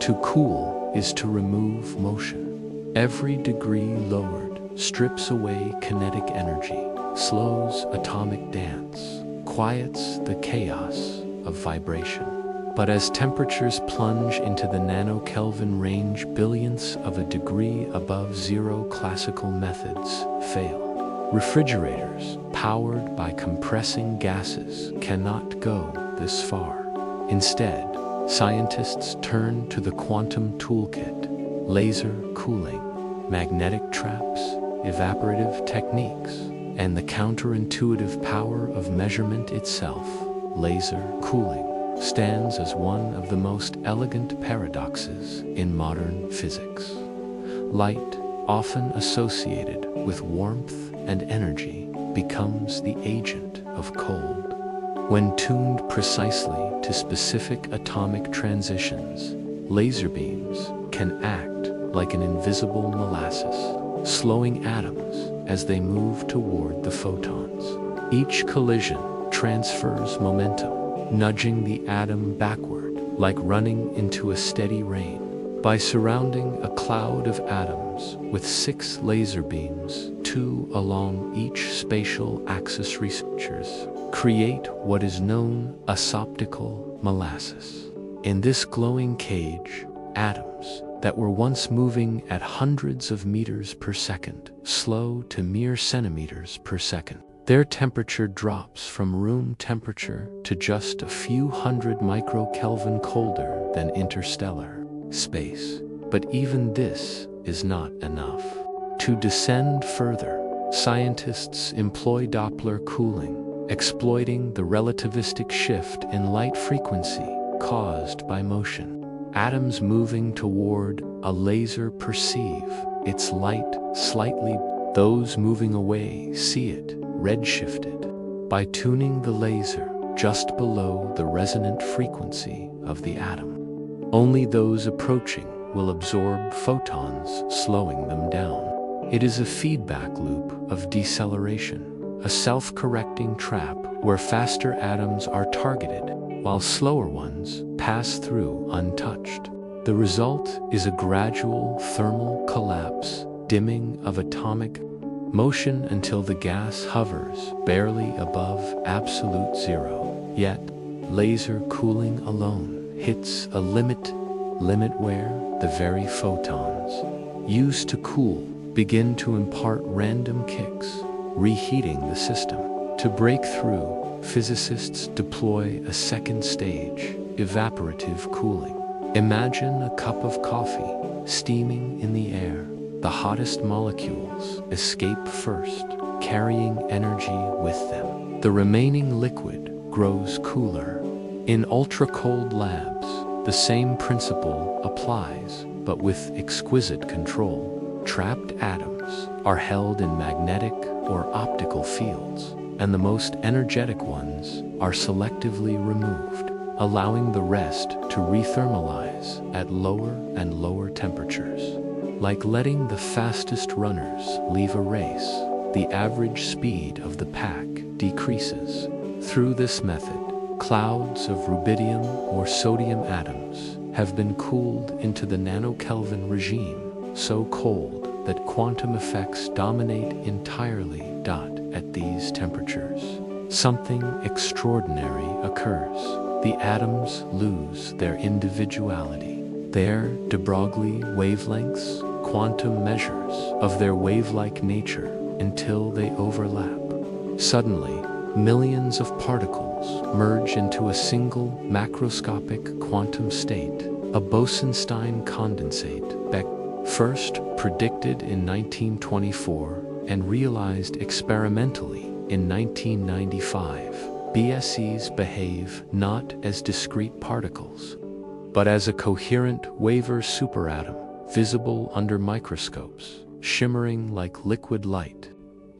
To cool is to remove motion. Every degree lowered strips away kinetic energy, slows atomic dance, quiets the chaos of vibration. But as temperatures plunge into the nanokelvin range, billionths of a degree above zero, classical methods fail. Refrigerators, powered by compressing gases, cannot go this far. Instead, scientists turn to the quantum toolkit: laser cooling, magnetic traps, evaporative techniques, and the counterintuitive power of measurement itself. Laser cooling stands as one of the most elegant paradoxes in modern physics. Light, often associated with warmth and energy, becomes the agent of cold. When tuned precisely to specific atomic transitions, laser beams can act like an invisible molasses, slowing atoms as they move toward the photons. Each collision transfers momentum, nudging the atom backward like running into a steady rain. By surrounding a cloud of atoms with 6 laser beams, 2 along each spatial axis, researchers create what is known as optical molasses. In this glowing cage, atoms that were once moving at hundreds of meters per second slow to mere centimeters per second. Their temperature drops from room temperature to just a few hundred microkelvin colder than interstellar space. But even this is not enough. To descend further, scientists employ Doppler cooling, exploiting the relativistic shift in light frequency caused by motion. Atoms moving toward a laser perceive its light slightly. Those moving away see it redshifted. By tuning the laser just below the resonant frequency of the atom, only those approaching will absorb photons, slowing them down. It is a feedback loop of deceleration, a self-correcting trap where faster atoms are targeted while slower ones pass through untouched. The result is a gradual thermal collapse, dimming of atomic motion until the gas hovers barely above absolute zero. Yet, laser cooling alone hits a limit where the very photons used to cool begin to impart random kicks, reheating the system. To break through, physicists deploy a second stage, evaporative cooling. Imagine a cup of coffee steaming in the air. The hottest molecules escape first, carrying energy with them. The remaining liquid grows cooler. In ultra-cold labs, the same principle applies, but with exquisite control. Trapped atoms are held in magnetic or optical fields, and the most energetic ones are selectively removed, allowing the rest to rethermalize at lower and lower temperatures. Like letting the fastest runners leave a race, the average speed of the pack decreases. Through this method, clouds of rubidium or sodium atoms have been cooled into the nanokelvin regime, so cold that quantum effects dominate entirely. At these temperatures, something extraordinary occurs. The atoms lose their individuality. Their de Broglie wavelengths, quantum measures of their wave-like nature until they overlap. Suddenly, millions of particles merge into a single macroscopic quantum state, a Bose-Einstein condensate. Beck first predicted in 1924 and realized experimentally in 1995. BSEs behave not as discrete particles, but as a coherent waiver superatom, visible under microscopes, shimmering like liquid light.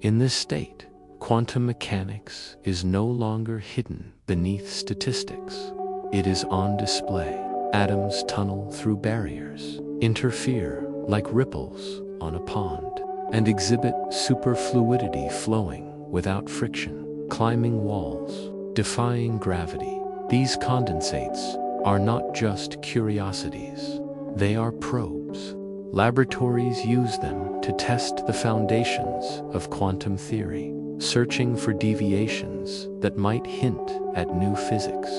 In this state, quantum mechanics is no longer hidden beneath statistics. It is on display. Atoms tunnel through barriers, interfere like ripples on a pond, and exhibit superfluidity flowing without friction, climbing walls, defying gravity. These condensates are not just curiosities, they are probes. Laboratories use them to test the foundations of quantum theory, searching for deviations that might hint at new physics.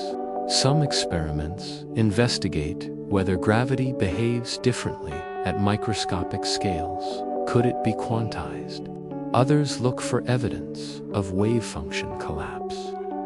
Some experiments investigate whether gravity behaves differently at microscopic scales. Could it be quantized? Others look for evidence of wave function collapse,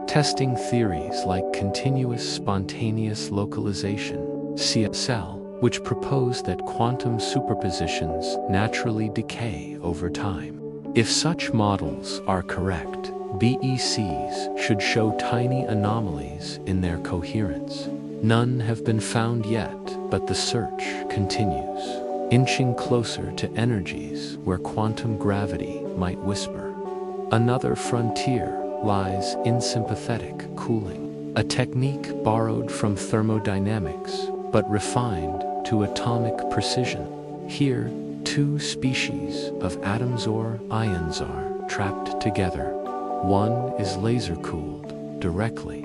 testing theories like continuous spontaneous localization, CSL, which propose that quantum superpositions naturally decay over time. If such models are correct, BECs should show tiny anomalies in their coherence. None have been found yet, but the search continues, inching closer to energies where quantum gravity might whisper. Another frontier lies in sympathetic cooling, a technique borrowed from thermodynamics but refined to atomic precision. Here, two species of atoms or ions are trapped together. One is laser-cooled directly.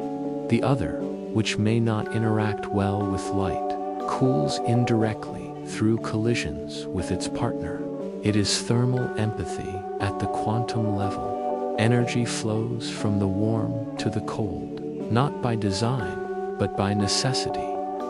The other, which may not interact well with light, cools indirectly through collisions with its partner. It is thermal empathy at the quantum level. Energy flows from the warm to the cold, not by design, but by necessity.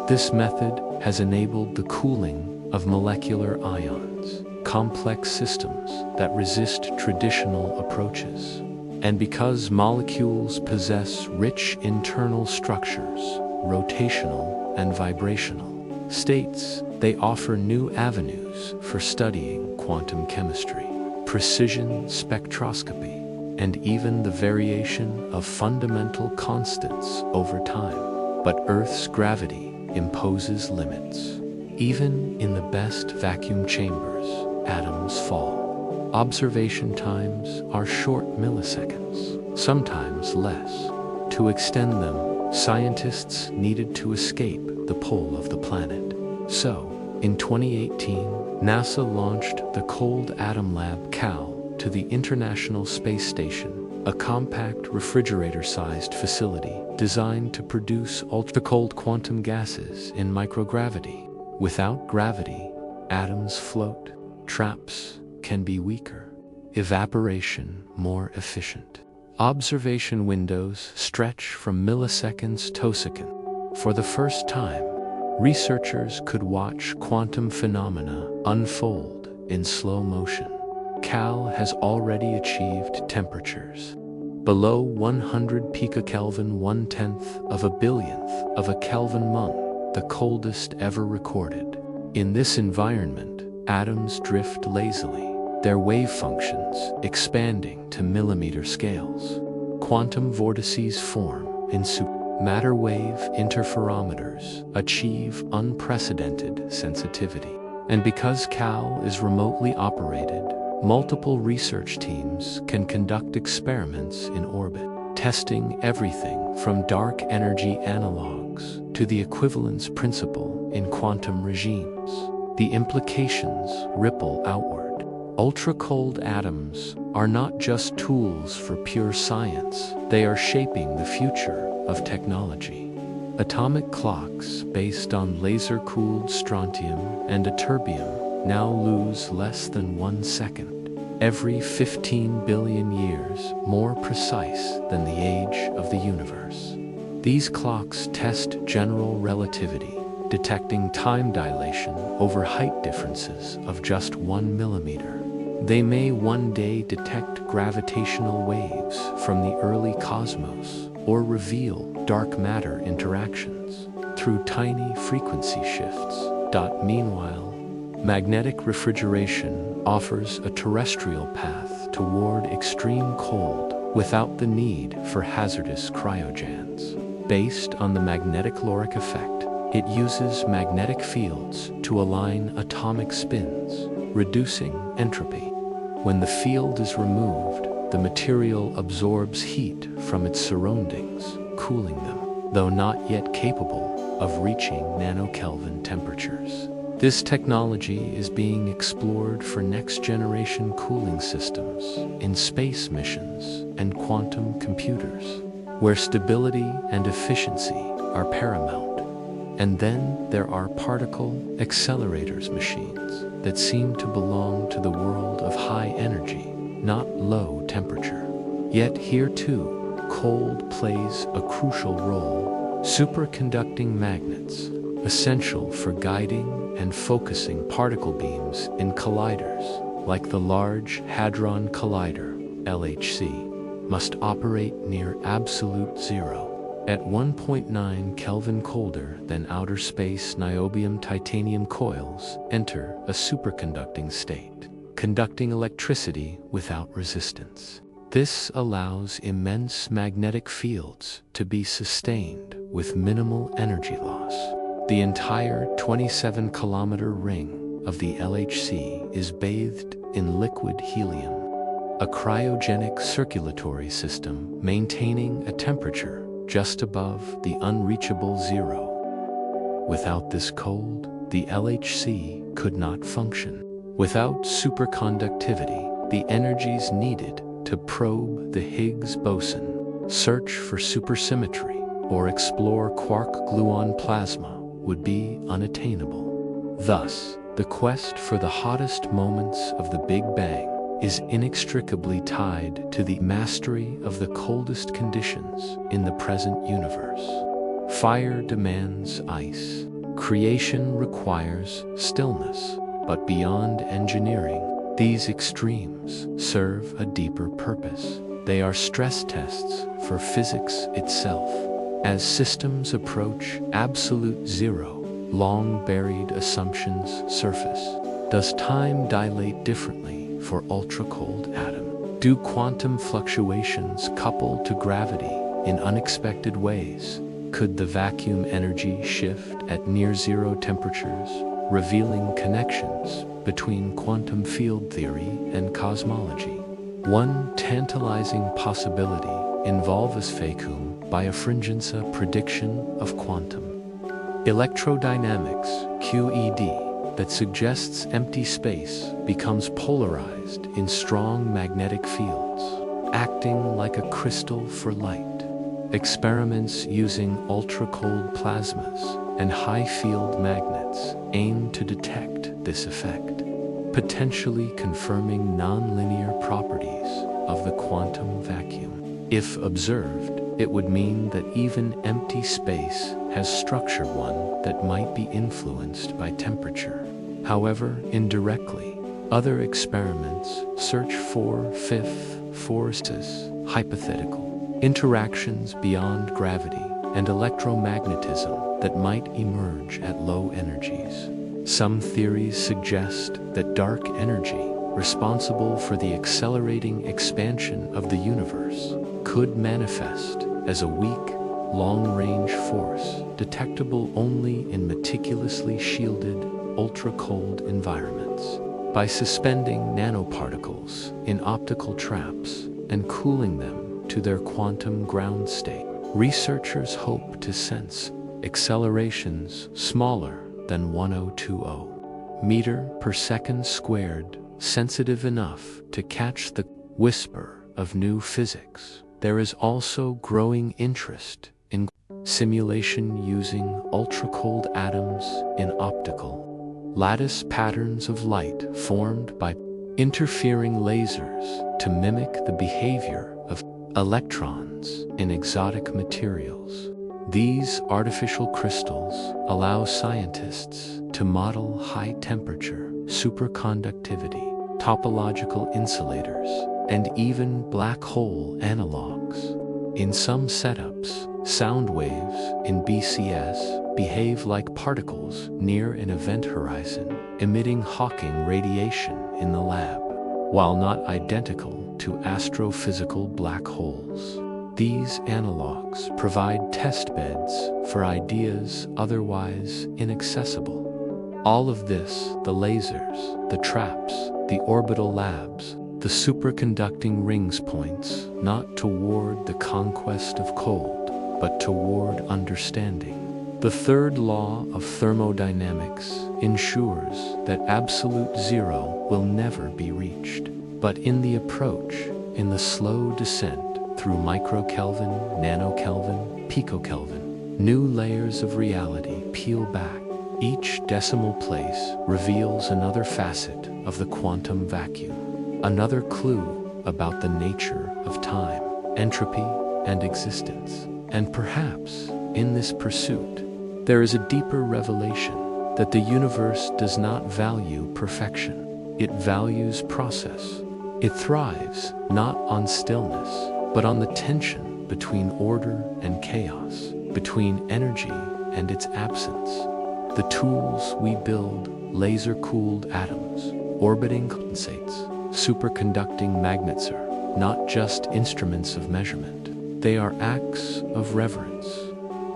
This method has enabled the cooling of molecular ions, complex systems that resist traditional approaches. And because molecules possess rich internal structures, rotational and vibrational states, they offer new avenues for studying quantum chemistry, precision spectroscopy, and even the variation of fundamental constants over time. But Earth's gravity imposes limits. Even in the best vacuum chambers, atoms fall. Observation times are short milliseconds, sometimes less. To extend them, scientists needed to escape the pull of the planet. So, in 2018, NASA launched the Cold Atom Lab (CAL) to the International Space Station, a compact refrigerator-sized facility designed to produce ultra-cold quantum gases in microgravity. Without gravity, atoms float. Traps can be weaker. Evaporation more efficient. Observation windows stretch from milliseconds to seconds. For the first time, researchers could watch quantum phenomena unfold in slow motion. CAL has already achieved temperatures below 100 picokelvin, 1/10 of a billionth of a Kelvin month, the coldest ever recorded. In this environment, atoms drift lazily, their wave functions expanding to millimeter scales. Quantum vortices form in matter wave interferometers achieve unprecedented sensitivity. And because CAL is remotely operated, multiple research teams can conduct experiments in orbit, testing everything from dark energy analogs to the equivalence principle in quantum regimes. The implications ripple outward. Ultra-cold atoms are not just tools for pure science, they are shaping the future of technology. Atomic clocks based on laser-cooled strontium and ytterbium now lose less than 1 second. Every 15 billion years more precise than the age of the universe. These clocks test general relativity, detecting time dilation over height differences of just 1 millimeter. They may one day detect gravitational waves from the early cosmos or reveal dark matter interactions through tiny frequency shifts. Meanwhile, magnetic refrigeration offers a terrestrial path toward extreme cold without the need for hazardous cryogens. Based on the magnetic Lorenz effect, it uses magnetic fields to align atomic spins, reducing entropy. When the field is removed, the material absorbs heat from its surroundings, cooling them, though not yet capable of reaching nanokelvin temperatures. This technology is being explored for next-generation cooling systems in space missions and quantum computers, where stability and efficiency are paramount. And then there are particle accelerators machines that seem to belong to the world of high energy, not low temperature. Yet here too, cold plays a crucial role. Superconducting magnets, essential for guiding and focusing particle beams in colliders, like the Large Hadron Collider, LHC, must operate near absolute zero. At 1.9 Kelvin colder than outer space, niobium titanium coils enter a superconducting state, conducting electricity without resistance. This allows immense magnetic fields to be sustained with minimal energy loss. The entire 27-kilometer ring of the LHC is bathed in liquid helium, a cryogenic circulatory system maintaining a temperature just above the unreachable zero. Without this cold, the LHC could not function. Without superconductivity, the energies needed to probe the Higgs boson, search for supersymmetry, or explore quark-gluon plasma would be unattainable. Thus, the quest for the hottest moments of the Big Bang is inextricably tied to the mastery of the coldest conditions in the present universe. Fire demands ice. Creation requires stillness. But beyond engineering, these extremes serve a deeper purpose. They are stress tests for physics itself. As systems approach absolute zero, long-buried assumptions surface. Does time dilate differently for ultra-cold atom? Do quantum fluctuations couple to gravity in unexpected ways? Could the vacuum energy shift at near-zero temperatures, revealing connections between quantum field theory and cosmology? One tantalizing possibility involves vacuum birefringence, a prediction of quantum electrodynamics (QED) that suggests empty space becomes polarized in strong magnetic fields, acting like a crystal for light. Experiments using ultra-cold plasmas and high-field magnets aim to detect this effect, potentially confirming nonlinear properties of the quantum vacuum. If observed, it would mean that even empty space has structure, one that might be influenced by temperature. However, indirectly, other experiments search for fifth forces, hypothetical interactions beyond gravity and electromagnetism that might emerge at low energies. Some theories suggest that dark energy, responsible for the accelerating expansion of the universe, could manifest as a weak, long-range force detectable only in meticulously shielded, ultra-cold environments. By suspending nanoparticles in optical traps and cooling them to their quantum ground state, researchers hope to sense accelerations smaller than 1020 meter per second squared, sensitive enough to catch the whisper of new physics. There is also growing interest in simulation using ultra-cold atoms in optical lattice patterns of light formed by interfering lasers to mimic the behavior of electrons in exotic materials. These artificial crystals allow scientists to model high-temperature superconductivity, topological insulators, and even black hole analogs. In some setups, sound waves in BCS behave like particles near an event horizon, emitting Hawking radiation in the lab. While not identical to astrophysical black holes, these analogs provide testbeds for ideas otherwise inaccessible. All of this, the lasers, the traps, the orbital labs, the superconducting rings, points not toward the conquest of cold, but toward understanding. The third law of thermodynamics ensures that absolute zero will never be reached. But in the approach, in the slow descent through microkelvin, nanokelvin, picokelvin, new layers of reality peel back. Each decimal place reveals another facet of the quantum vacuum, another clue about the nature of time, entropy, and existence. And perhaps, in this pursuit, there is a deeper revelation that the universe does not value perfection. It values process. It thrives not on stillness, but on the tension between order and chaos, between energy and its absence. The tools we build, laser-cooled atoms, orbiting condensates, superconducting magnets, are not just instruments of measurement. They are acts of reverence,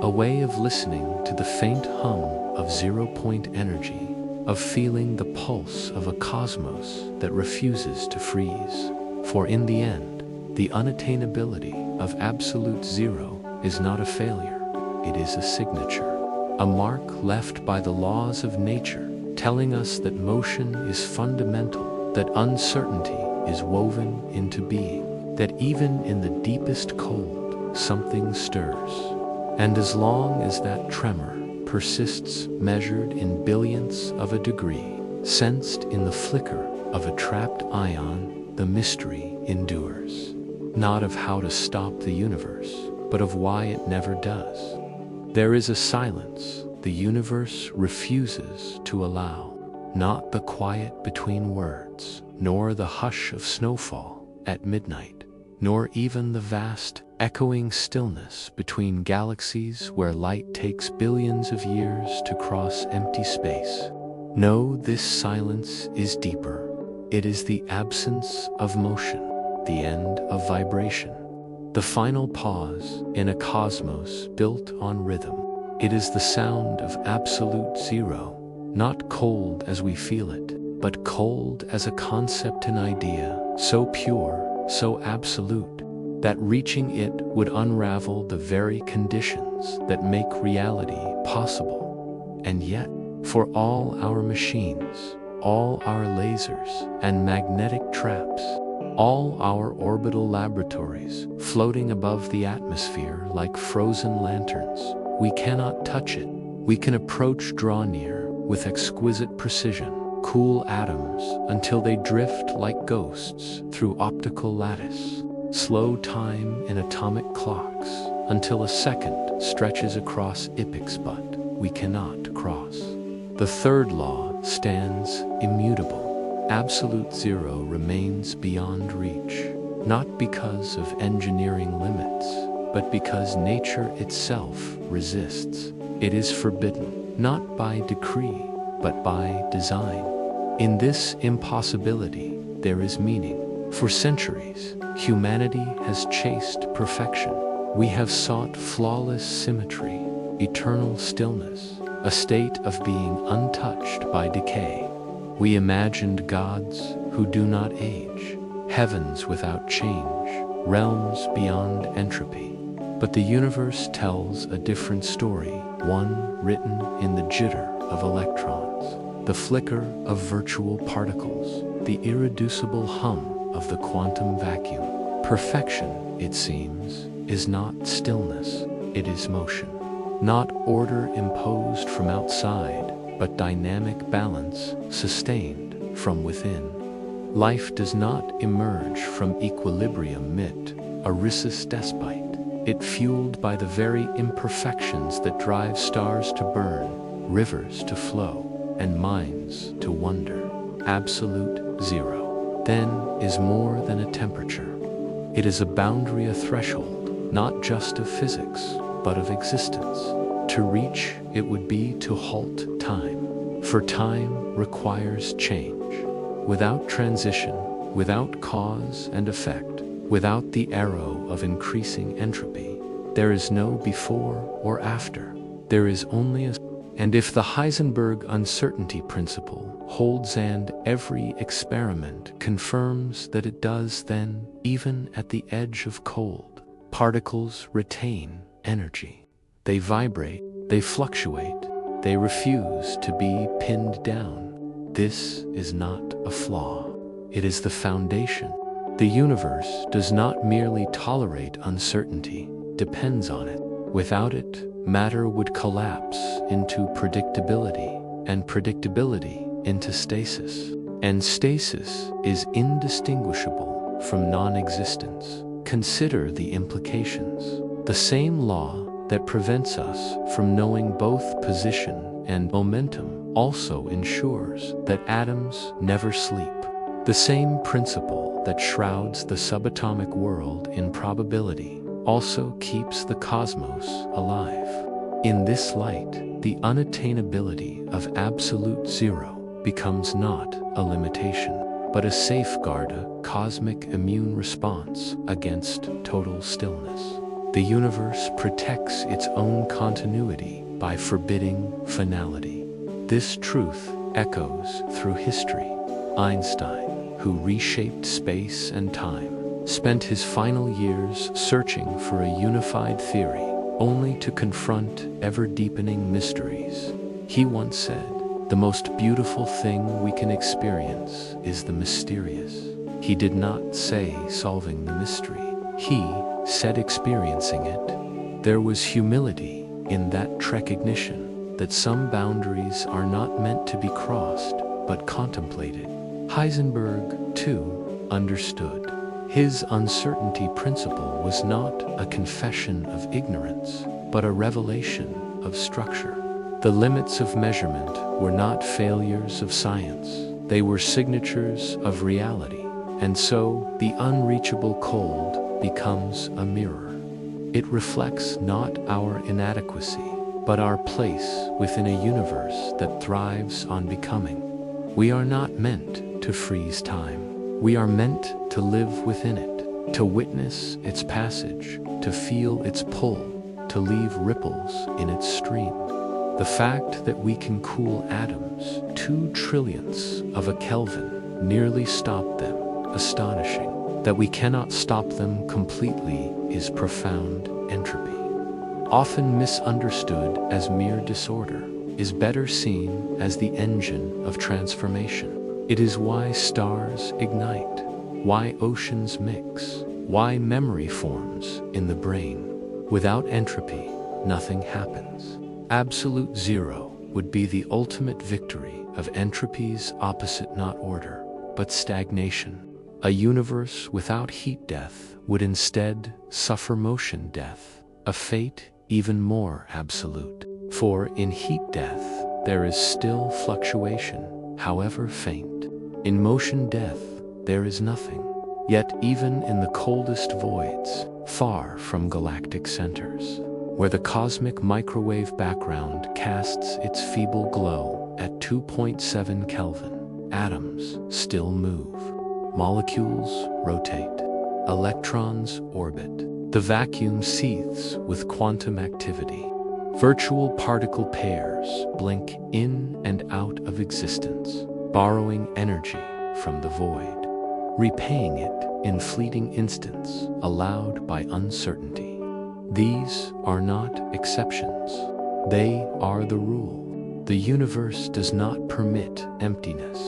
a way of listening to the faint hum of zero-point energy, of feeling the pulse of a cosmos that refuses to freeze. For in the end, the unattainability of absolute zero is not a failure, it is a signature, a mark left by the laws of nature, telling us that motion is fundamental, that uncertainty is woven into being, that even in the deepest cold, something stirs. And as long as that tremor persists, measured in billionths of a degree, sensed in the flicker of a trapped ion, the mystery endures. Not of how to stop the universe, but of why it never does. There is a silence the universe refuses to allow, not the quiet between words, nor the hush of snowfall at midnight, nor even the vast, echoing stillness between galaxies where light takes billions of years to cross empty space. No, this silence is deeper. It is the absence of motion, the end of vibration, the final pause in a cosmos built on rhythm. It is the sound of absolute zero, not cold as we feel it, but cold as a concept and idea, so pure, so absolute, that reaching it would unravel the very conditions that make reality possible. And yet, for all our machines, all our lasers and magnetic traps, all our orbital laboratories floating above the atmosphere like frozen lanterns, we cannot touch it. We can approach, draw near with exquisite precision, cool atoms until they drift like ghosts through optical lattice, slow time in atomic clocks until a second stretches across epochs, but we cannot cross. The third law stands immutable. Absolute zero remains beyond reach, not because of engineering limits, but because nature itself resists. It is forbidden, not by decree, but by design. In this impossibility, there is meaning. For centuries, humanity has chased perfection. We have sought flawless symmetry, eternal stillness, a state of being untouched by decay. We imagined gods who do not age, heavens without change, realms beyond entropy. But the universe tells a different story, one written in the jitter of electrons, the flicker of virtual particles, the irreducible hum of the quantum vacuum. Perfection, it seems, is not stillness, it is motion. Not order imposed from outside, but dynamic balance sustained from within. Life does not emerge from equilibrium mid a rhesus despite. It fueled by the very imperfections that drive stars to burn, rivers to flow, and minds to wonder. Absolute zero, then, is more than a temperature. It is a boundary, a threshold, not just of physics, but of existence. To reach it would be to halt time, for time requires change. Without transition, without cause and effect, without the arrow of increasing entropy, there is no before or after. There is only a... And if the Heisenberg uncertainty principle holds and every experiment confirms that it does, then, even at the edge of cold, particles retain energy. They vibrate, they fluctuate, they refuse to be pinned down. This is not a flaw. It is the foundation. The universe does not merely tolerate uncertainty, depends on it. Without it, matter would collapse into predictability, and predictability into stasis. And stasis is indistinguishable from non-existence. Consider the implications. The same law that prevents us from knowing both position and momentum also ensures that atoms never sleep. The same principle that shrouds the subatomic world in probability also keeps the cosmos alive. In this light, the unattainability of absolute zero becomes not a limitation, but a safeguard, a cosmic immune response against total stillness. The universe protects its own continuity by forbidding finality. This truth echoes through history. Einstein, who reshaped space and time, spent his final years searching for a unified theory, only to confront ever-deepening mysteries. He once said, "The most beautiful thing we can experience is the mysterious." He did not say solving the mystery. He said experiencing it. There was humility in that recognition that some boundaries are not meant to be crossed, but contemplated. Heisenberg, too, understood. His uncertainty principle was not a confession of ignorance, but a revelation of structure. The limits of measurement were not failures of science. They were signatures of reality. And so, the unreachable cold becomes a mirror. It reflects not our inadequacy, but our place within a universe that thrives on becoming. We are not meant to freeze time. We are meant to live within it, to witness its passage, to feel its pull, to leave ripples in its stream. The fact that we can cool atoms 2 trillionths of a Kelvin nearly stop them, astonishing. That we cannot stop them completely is profound entropy. Often misunderstood as mere disorder, is better seen as the engine of transformation. It is why stars ignite, why oceans mix, why memory forms in the brain. Without entropy, nothing happens. Absolute zero would be the ultimate victory of entropy's opposite, not order, but stagnation. A universe without heat death would instead suffer motion death, a fate even more absolute. For in heat death, there is still fluctuation, however faint. In motion death, there is nothing. Yet even in the coldest voids, far from galactic centers, where the cosmic microwave background casts its feeble glow at 2.7 Kelvin, atoms still move. Molecules rotate. Electrons orbit. The vacuum seethes with quantum activity. Virtual particle pairs blink in and out of existence, borrowing energy from the void, repaying it in fleeting instants allowed by uncertainty. These are not exceptions. They are the rule. The universe does not permit emptiness.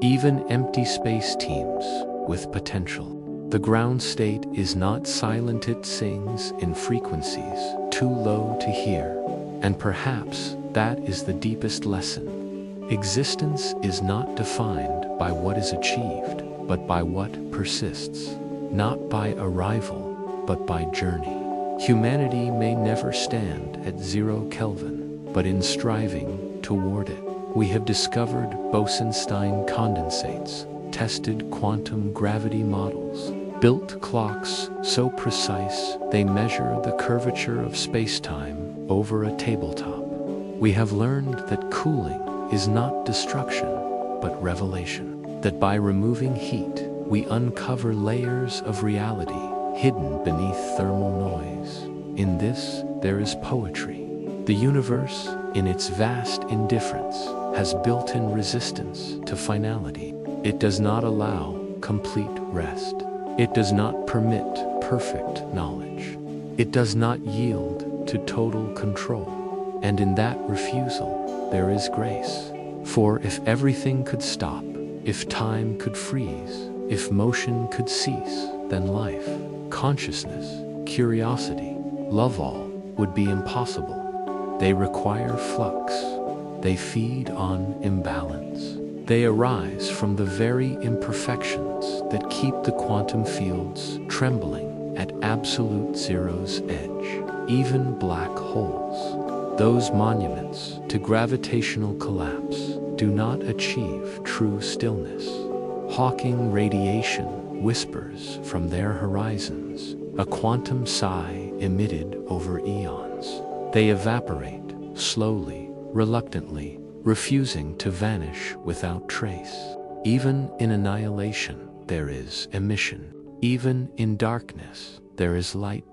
Even empty space teems with potential. The ground state is not silent, it sings in frequencies too low to hear. And perhaps that is the deepest lesson. Existence is not defined by what is achieved, but by what persists. Not by arrival, but by journey. Humanity may never stand at 0 Kelvin, but in striving toward it, we have discovered Bose-Einstein condensates, tested quantum gravity models, built clocks so precise they measure the curvature of space-time over a tabletop. We have learned that cooling is not destruction, but revelation. That by removing heat, we uncover layers of reality hidden beneath thermal noise. In this, there is poetry. The universe, in its vast indifference, has built-in resistance to finality. It does not allow complete rest. It does not permit perfect knowledge. It does not yield to total control. And in that refusal, there is grace. For if everything could stop, if time could freeze, if motion could cease, then life, consciousness, curiosity, love all would be impossible. They require flux. They feed on imbalance. They arise from the very imperfections that keep the quantum fields trembling at absolute zero's edge. Even black holes, those monuments to gravitational collapse, do not achieve true stillness. Hawking radiation whispers from their horizons, a quantum sigh emitted over eons. They evaporate, slowly, reluctantly, refusing to vanish without trace. Even in annihilation, there is emission. Even in darkness, there is light.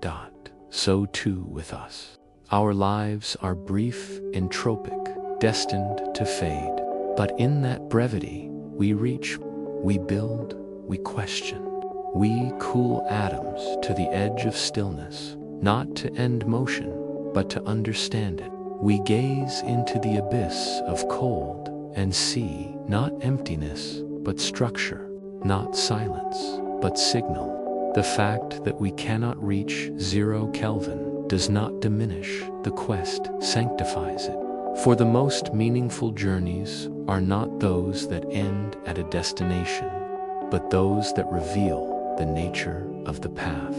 So too with us. Our lives are brief, entropic, destined to fade. But in that brevity, we reach, we build, we question. We cool atoms to the edge of stillness, not to end motion, but to understand it. We gaze into the abyss of cold and see not emptiness, but structure, not silence, but signal. The fact that we cannot reach 0 Kelvin does not diminish the quest, sanctifies it. For the most meaningful journeys are not those that end at a destination, but those that reveal the nature of the path.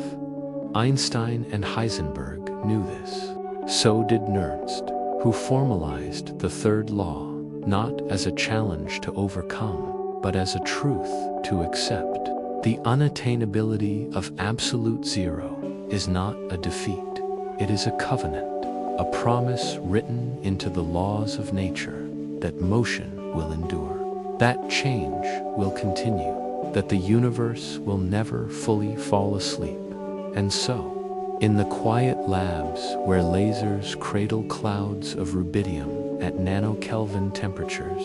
Einstein and Heisenberg knew this. So did Nernst, who formalized the third law, not as a challenge to overcome, but as a truth to accept. The unattainability of absolute zero is not a defeat. It is a covenant, a promise written into the laws of nature that motion will endure, that change will continue, that the universe will never fully fall asleep. And so, in the quiet labs where lasers cradle clouds of rubidium at nanokelvin temperatures,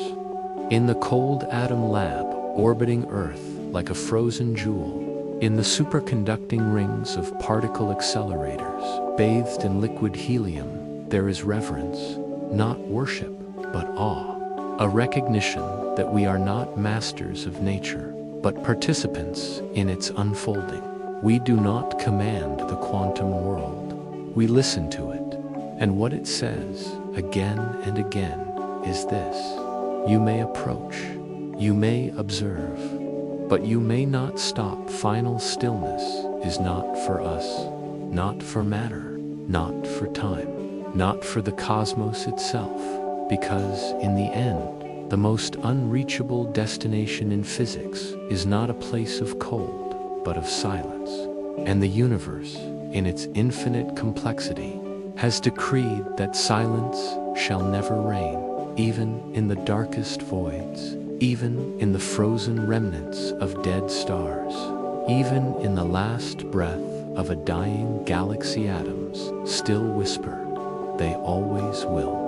in the cold atom lab orbiting Earth like a frozen jewel, in the superconducting rings of particle accelerators bathed in liquid helium, there is reverence, not worship, but awe. A recognition that we are not masters of nature, but participants in its unfolding. We do not command the quantum world. We listen to it. And what it says, again and again, is this: you may approach, you may observe, but you may not stop. Final stillness is not for us, not for matter, not for time, not for the cosmos itself. Because, in the end, the most unreachable destination in physics is not a place of cold, but of silence. And the universe, in its infinite complexity, has decreed that silence shall never reign, even in the darkest voids, even in the frozen remnants of dead stars, even in the last breath of a dying galaxy. Atoms still whisper, they always will.